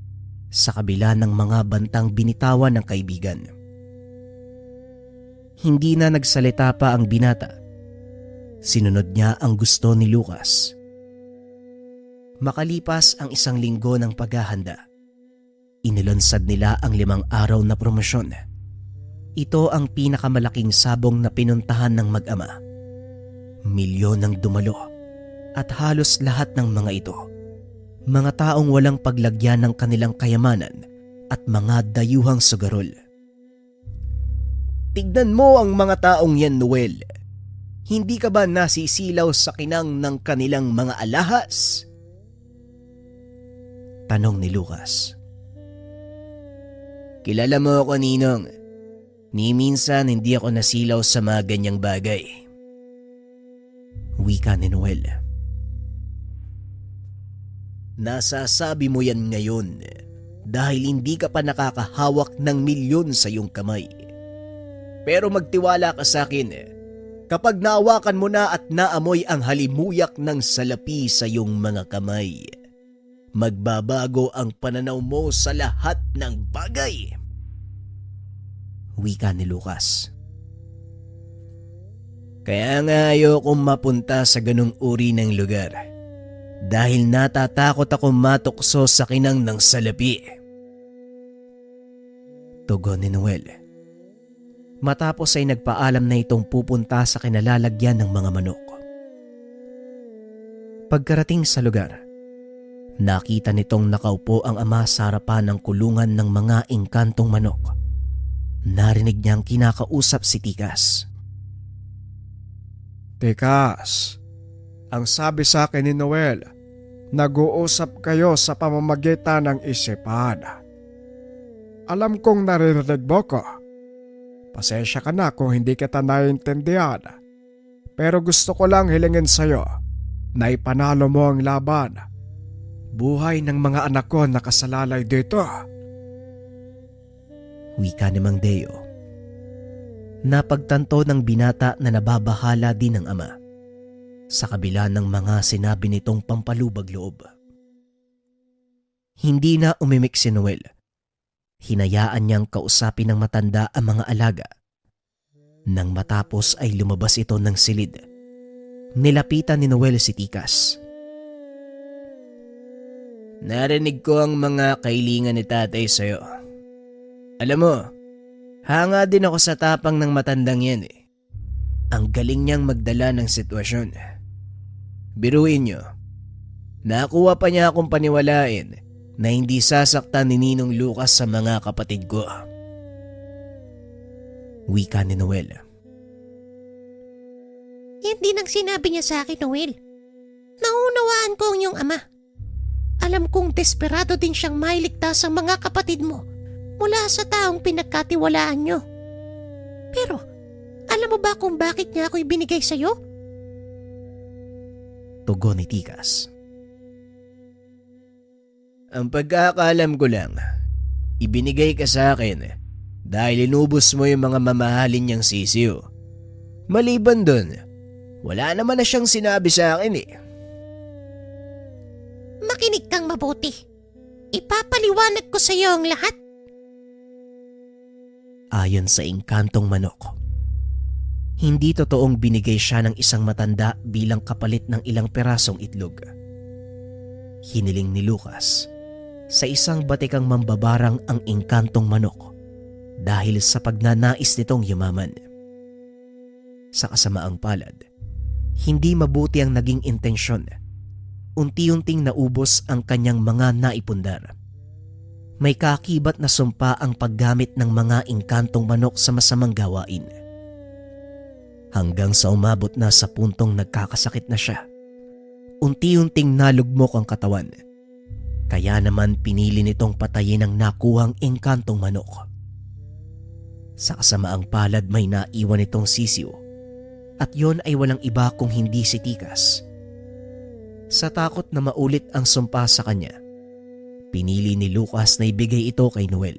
sa kabila ng mga bantang binitawan ng kaibigan. Hindi na nagsalita pa ang binata. Sinunod niya ang gusto ni Lucas. Makalipas ang 1 linggo ng paghahanda, inilunsad nila ang 5 araw na promosyon. Ito ang pinakamalaking sabong na pinuntahan ng mag-ama. Milyon ang dumalo at halos lahat ng mga ito, mga taong walang paglagyan ng kanilang kayamanan at mga dayuhang sugarol. Tignan mo ang mga taong yan, Noel. Hindi ka ba nasisilaw sa kinang ng kanilang mga alahas? Tanong ni Lucas. Kilala mo ako, Ninong. Ni minsan hindi ako nasilaw sa mga ganyang bagay. Wika ni Noel. Nasasabi mo yan ngayon dahil hindi ka pa nakakahawak ng milyon sa iyong kamay. Pero magtiwala ka sa akin, kapag naawakan mo na at naamoy ang halimuyak ng salapi sa iyong mga kamay, magbabago ang pananaw mo sa lahat ng bagay. Wika ni Lucas. Kaya nga ayokong mapunta sa ganung uri ng lugar dahil natatakot ako matukso sa kinang ng salapi. Tugon ni Noel. Matapos ay nagpaalam na itong pupunta sa kinalalagyan ng mga manok. Pagkarating sa lugar, nakita nitong nakaupo ang ama sa harapan ng kulungan ng mga engkantong manok. Narinig niyang kinakausap si Tikas. Tikas, ang sabi sa akin ni Noel, nag-uusap kayo sa pamamagitan ng isipan. Alam kong naririnig mo ko. Pasensya ka na kung hindi kita naiintindihan. Pero gusto ko lang hilingin sa'yo na ipanalo mo ang laban. Buhay ng mga anak ko nakasalalay dito. Wika ni Mang Deo. Napagtanto ng binata na nababahala din ng ama sa kabila ng mga sinabi nitong pampalubag loob. Hindi na umimik si Noel. Hinayaan niyang kausapin ng matanda ang mga alaga. Nang matapos ay lumabas ito ng silid. Nilapitan ni Noel si Tikas. Narinig ko ang mga kailingan ni tatay sa'yo. Alam mo, hanga din ako sa tapang ng matandang yan eh. Ang galing niyang magdala ng sitwasyon. Biruin niyo, nakuha pa niya akong paniwalain na hindi sasaktan ni Ninong Lucas sa mga kapatid ko. Wika ni Noel. Hindi nang sinabi niya sa akin, Noel. Naunawaan ko ang iyong ama. Alam kong desperado din siyang mailigtas ang mga kapatid mo mula sa taong pinagkatiwalaan niyo. Pero, alam mo ba kung bakit niya ako ibinigay sa'yo? Tugon ni Tikas. Ang pagkakaalam ko lang, ibinigay ka sa akin dahil inubos mo yung mga mamahalin niyang sisiyo. Maliban dun, wala naman na siyang sinabi sa akin eh. Makinig kang mabuti. Ipapaliwanag ko sa iyo ang lahat. Ayon sa engkantong manok, hindi totoong binigay siya ng isang matanda bilang kapalit ng ilang perasong itlog. Hiniling ni Lucas sa isang batikang mambabarang ang engkantong manok dahil sa pagnanais nitong yumaman. Sa kasamaang palad, hindi mabuti ang naging intensyon. Unti-unting naubos ang kanyang mga naipundar. May kakibat na sumpa ang paggamit ng mga engkantong manok sa masamang gawain. Hanggang sa umabot na sa puntong nagkakasakit na siya. Unti-unting nalugmok ang katawan. Kaya naman pinili nitong patayin ang nakuhang engkantong manok. Sa kasamaang palad may naiwan itong sisiw. At yon ay walang iba kung hindi si Tikas. Sa takot na maulit ang sumpa sa kanya, pinili ni Lucas na ibigay ito kay Noel.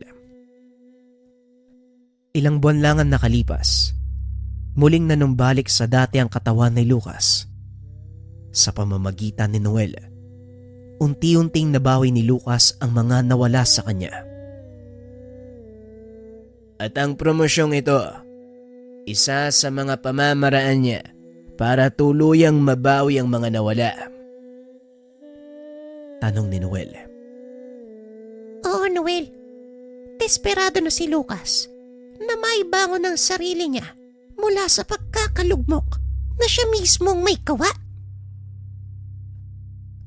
Ilang buwan lang ang nakalipas, muling nanumbalik sa dati ang katawan ni Lucas. Sa pamamagitan ni Noel, unti-unting nabawi ni Lucas ang mga nawala sa kanya. At ang promosyong ito, isa sa mga pamamaraan niya para tuluyang mabawi ang mga nawala. Tanong ni Noel. Oo, Noel. Desperado na si Lucas na maibangon ang sarili niya mula sa pagkakalugmok na siya mismong may kawa.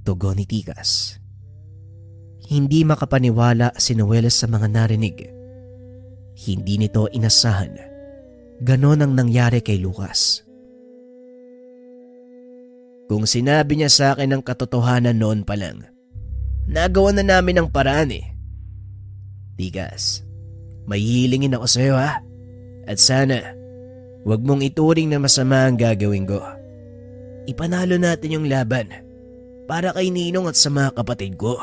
Tugon ni Tikas. Hindi makapaniwala si Noel sa mga narinig. Hindi nito inasahan. Ganon ang nangyari kay Lucas. Kung sinabi niya sa akin ang katotohanan noon pa lang, nagawa na namin ang paraan eh. Tikas, may hihilingin ako sa iyo ha. At sana, huwag mong ituring na masama ang gagawin ko. Ipanalo natin yung laban para kay Ninong at sa mga kapatid ko.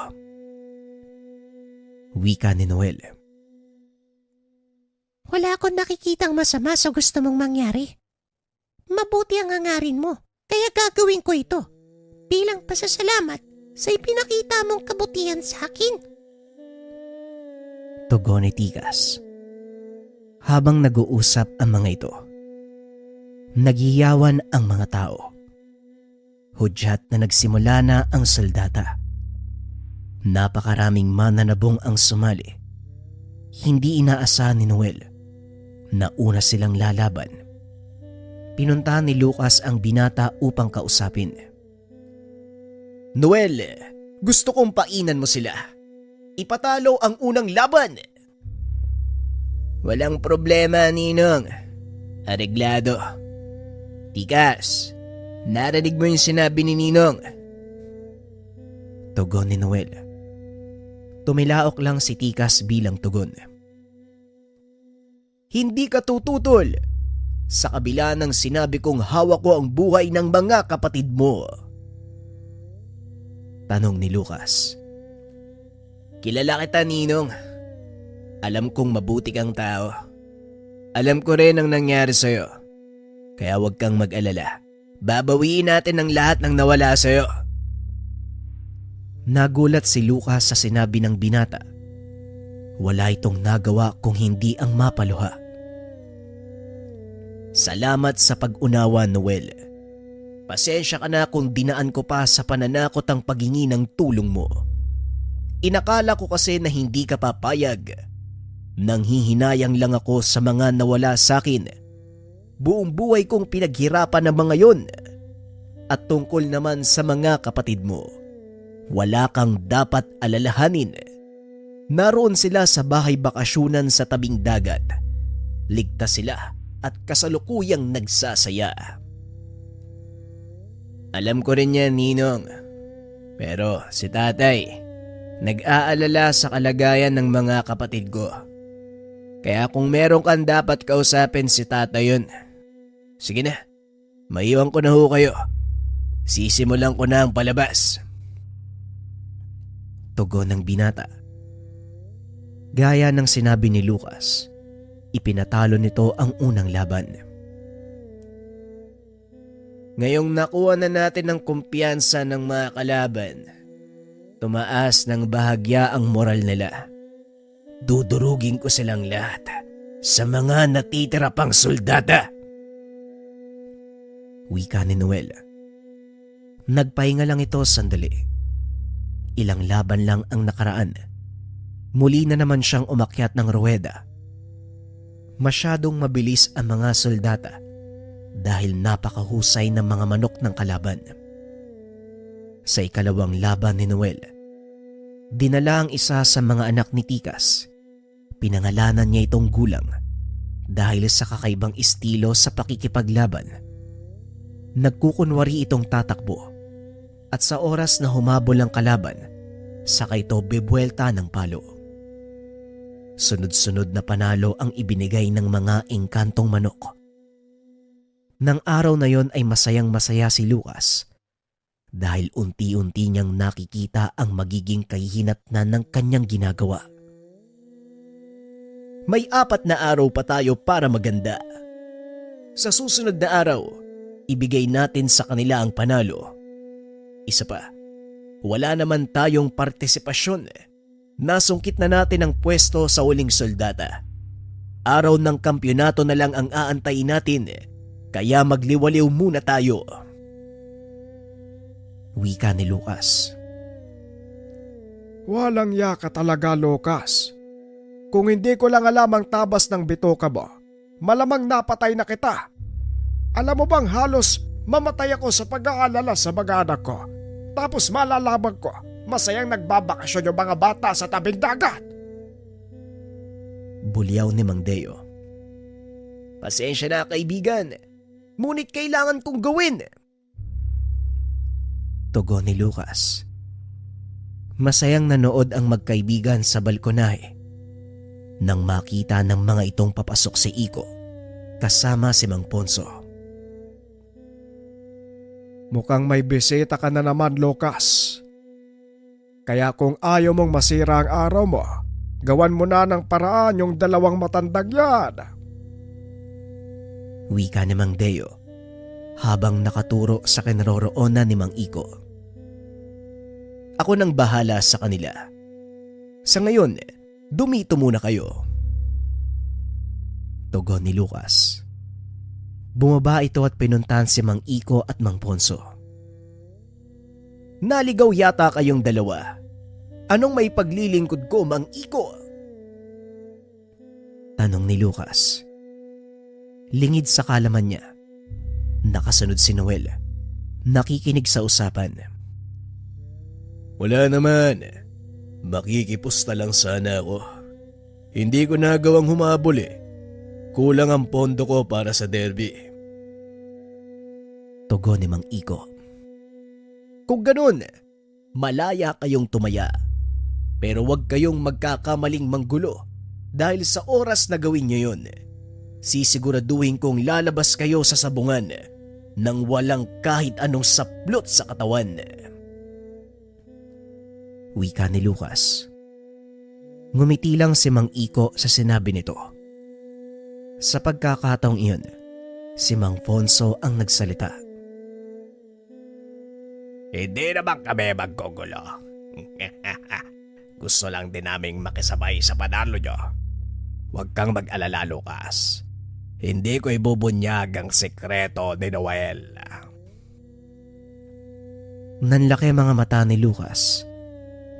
Wika ni Noel. Wala akong nakikitang masama sa gusto mong mangyari. Mabuti ang hangarin mo, kaya gagawin ko ito. Bilang pasasalamat sa ipinakita mong kabutihan sa akin. Tugon ni Tikas. Habang nag-uusap ang mga ito, nagiyawan ang mga tao. Hudyat na nagsimula na ang soldata. Napakaraming mananabong ang sumali. Hindi inaasahan ni Noel na una silang lalaban. Pinuntahan ni Lucas ang binata upang kausapin. Noel, gusto kong painan mo sila. Ipatalo ang unang laban. Walang problema, Ninong. Areglado. Tikas, narinig mo yung sinabi ni Ninong? Tugon ni Noel. Tumilaok lang si Tikas bilang tugon. Hindi ka tututol. Sa kabila ng sinabi kong hawak ko ang buhay ng mga kapatid mo. Tanong ni Lucas. Kilala kita, Ninong. Alam kong mabuti kang tao. Alam ko rin ang nangyari sa'yo. Kaya huwag kang mag-alala. Babawiin natin ang lahat ng nawala sa'yo. Nagulat si Lucas sa sinabi ng binata. Wala itong nagawa kung hindi ang mapaluha. Salamat sa pag-unawa, Noel. Pasensya ka na kung dinaan ko pa sa pananakot ang paghingi ng tulong mo. Inakala ko kasi na hindi ka papayag. Nanghihinayang lang ako sa mga nawala sa akin. Buong buhay kong pinaghirapan ng mga yon. At tungkol naman sa mga kapatid mo, wala kang dapat alalahanin. Naroon sila sa bahay bakasyunan sa tabing dagat. Ligtas sila at kasalukuyang nagsasaya. Alam ko rin yan, Ninong. Pero si tatay, nag-aalala sa kalagayan ng mga kapatid ko. Kaya kung meron kang dapat kausapin si tatay yun, sige na, maiwan ko na ho kayo. Sisimulan ko na ang palabas. Tugon ng binata. Gaya ng sinabi ni Lucas, ipinatalo nito ang unang laban. Ngayong nakuha na natin ang kumpiyansa ng mga kalaban, tumaas ng bahagya ang moral nila. Dudurugin ko silang lahat sa mga natitira pang soldata. Wika ni Noel. Nagpahinga lang ito sandali. Ilang laban lang ang nakaraan. Muli na naman siyang umakyat ng ruweda. Masyadong mabilis ang mga soldata dahil napakahusay ng mga manok ng kalaban. Sa ikalawang laban ni Noel, dinala ang isa sa mga anak ni Tikas. Pinangalanan niya itong Gulang dahil sa kakaibang estilo sa pakikipaglaban. Nagkukunwari itong tatakbo at sa oras na humabol ang kalaban, saka ito bebuelta ng palo. Sunod-sunod na panalo ang ibinigay ng mga engkantong manok. Nang araw na yon ay masayang-masaya si Lucas dahil unti-unti niyang nakikita ang magiging kahihinatnan ng kanyang ginagawa. May 4 na araw pa tayo para maganda. Sa susunod na araw, ibigay natin sa kanila ang panalo. Isa pa, wala naman tayong partisipasyon. Nasungkit na natin ang pwesto sa uling soldata. Araw ng kampyonato na lang ang aantayin natin, kaya magliwaliw muna tayo. Wika ni Lucas. Walang yaka talaga, Lucas. Kung hindi ko lang alam ang tabas ng bituka mo, malamang napatay na kita. Alam mo bang halos mamatay ako sa pag-aalala sa mga anak ko. Tapos malalaman ko, masayang nagbabakasyon yung mga bata sa tabing dagat. Bulyaw ni Mang Deo. Pasensya na, kaibigan. Ngunit kailangan kong gawin. Tugon ni Lucas. Masayang nanood ang magkaibigan sa balkonahe nang makita ng mga itong papasok si Iko kasama si Mang Ponso. Mukhang may bisita ka na naman, Lucas. Kaya kung ayaw mong masira ang araw mo, Gawan mo na ng paraan yung dalawang matandang yan. Wika ni Mang Deo habang nakaturo sa kinaroroonan ni Mang Iko. Ako nang bahala sa kanila. Sa ngayon, dumito muna kayo. Tugon ni Lucas. Bumaba ito at pinuntahan si Mang Iko at Mang Ponso. Naligaw yata kayong dalawa. Anong may paglilingkod ko, Mang Iko? Tanong ni Lucas. Lingid sa kalaman niya. Nakasunod si Noel. Nakikinig sa usapan. Wala naman. Makikipusta lang sana ako. Hindi ko nagawang humabol eh. Kulang ang pondo ko para sa derby. Tugon ni Mang Iko. Kung ganun, malaya kayong tumaya. Pero huwag kayong magkakamaling manggulo dahil sa oras na gawin niyo yun, sisiguraduhin kong lalabas kayo sa sabungan nang walang kahit anong saplot sa katawan. Wika ni Lucas. Ngumiti lang si Mang Iko sa sinabi nito. Sa pagkakataong iyon, si Mang Ponso ang nagsalita. Hindi naman kami magkugulo. Gusto lang din naming makisabay sa panalo nyo. Huwag kang mag-alala, Lucas. Hindi ko ibubunyag ang sekreto ni Noel. Nanlaki mga mata ni Lucas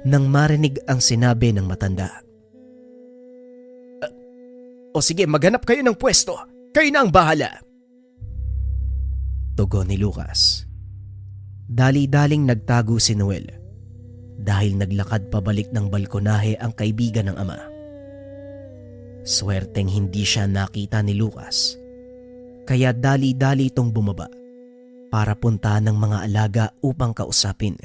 nang marinig ang sinabi ng matanda. O sige, maghanap kayo ng pwesto. Kayo na ang bahala. Tugon ni Lucas. Dali-daling nagtago si Noel dahil naglakad pabalik ng balkonahe ang kaibigan ng ama. Swerteng hindi siya nakita ni Lucas, kaya dali-dali itong bumaba para punta ng mga alaga upang kausapin.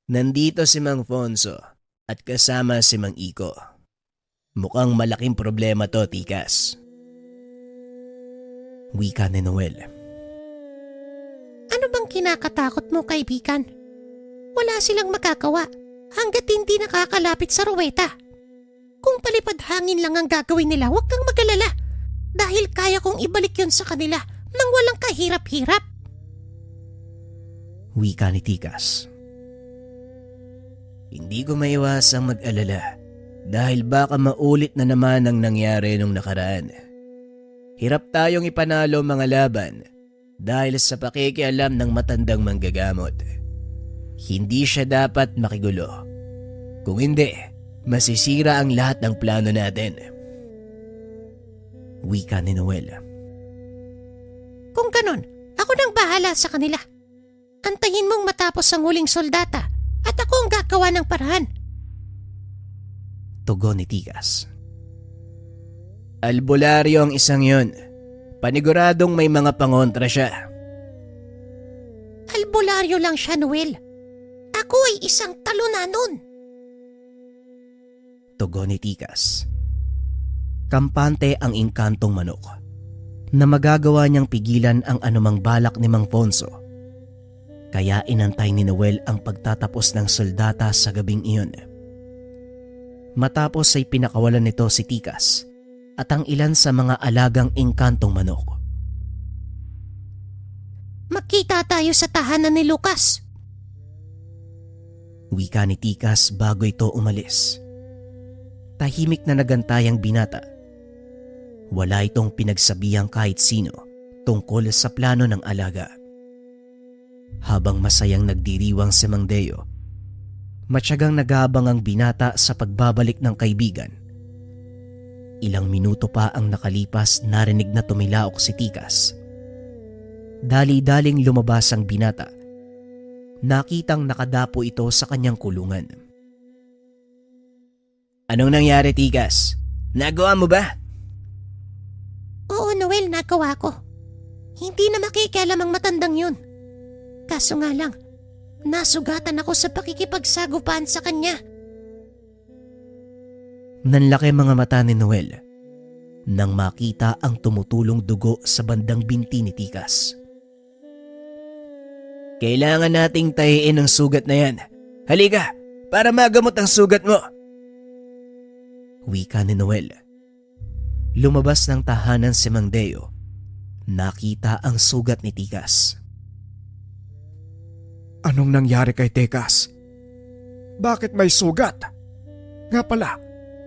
Nandito si Mang Ponso at kasama si Mang Iko. Mukhang malaking problema to, Tikas. Wika ni Noel. Ano bang kinakatakot mo, kaibigan? Wala silang magagawa hanggat hindi nakakalapit sa ruweta. Kung palipad hangin lang ang gagawin nila, huwag kang mag-alala dahil kaya kong ibalik yun sa kanila nang walang kahirap-hirap. Wika ni Tikas. Hindi ko maiwasang mag-alala dahil baka maulit na naman ang nangyari nung nakaraan. Hirap tayong ipanalo mga laban dahil sa pakikialam ng matandang manggagamot. Hindi siya dapat makigulo. Kung hindi, masisira ang lahat ng plano natin. Wika ni Noel. Kung ganon, ako nang bahala sa kanila. Antayin mong matapos ang huling soldata at ako ang gagawa ng paraan. Tugon ni Tikas. Albularyo ang isang yun. Paniguradong may mga pangontra siya. Albularyo lang siya, Noel. Ako ay isang talunanon. Tugon ni Tikas. Kampante ang inkantong manok na magagawa niyang pigilan ang anumang balak ni Mang Ponso. Kaya inantay ni Noel ang pagtatapos ng soldata sa gabing iyon. Matapos ay pinakawalan nito si Tikas at ang ilan sa mga alagang inkantong manok. Magkita tayo sa tahanan ni Lucas. Wika ni Tikas bago ito umalis. Tahimik na nagantay ang binata. Wala itong pinagsabihang kahit sino tungkol sa plano ng alaga. Habang masayang nagdiriwang si Mang Deo, matyagang nag-aabang ang binata sa pagbabalik ng kaibigan. Ilang minuto pa ang nakalipas, narinig na tumilaok si Tikas. Dali-daling lumabas ang binata. Nakitang nakadapo ito sa kanyang kulungan. Anong nangyari, Tikas? Nagawa mo ba? Oo, Noel, nagawa ko. Hindi na makikialam ang matandang yun. Kaso nga lang, nasugatan ako sa pakikipagsagupaan sa kanya. Nanlaki mga mata ni Noel nang makita ang tumutulong dugo sa bandang binti ni Tikas. Kailangan nating tahiin ang sugat na yan. Halika, para magamot ang sugat mo. Wika ni Noel. Lumabas ng tahanan si Mang Deo. Nakita ang sugat ni Tikas. Anong nangyari kay Tekas? Bakit may sugat? Nga pala,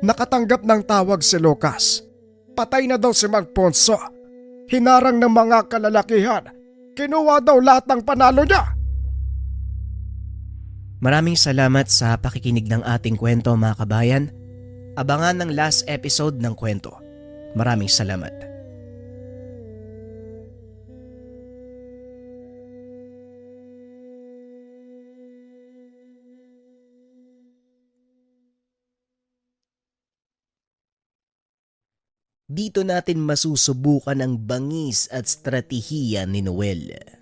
nakatanggap ng tawag si Lucas. Patay na daw si Mang Ponso. Hinarang ng mga kalalakihan. Kinuha daw lahat ng panalo niya. Maraming salamat sa pakikinig ng ating kwento mga kabayan. Abangan ng last episode ng kwento. Maraming salamat. Dito natin masusubukan ang bangis at stratehiya ni Noel.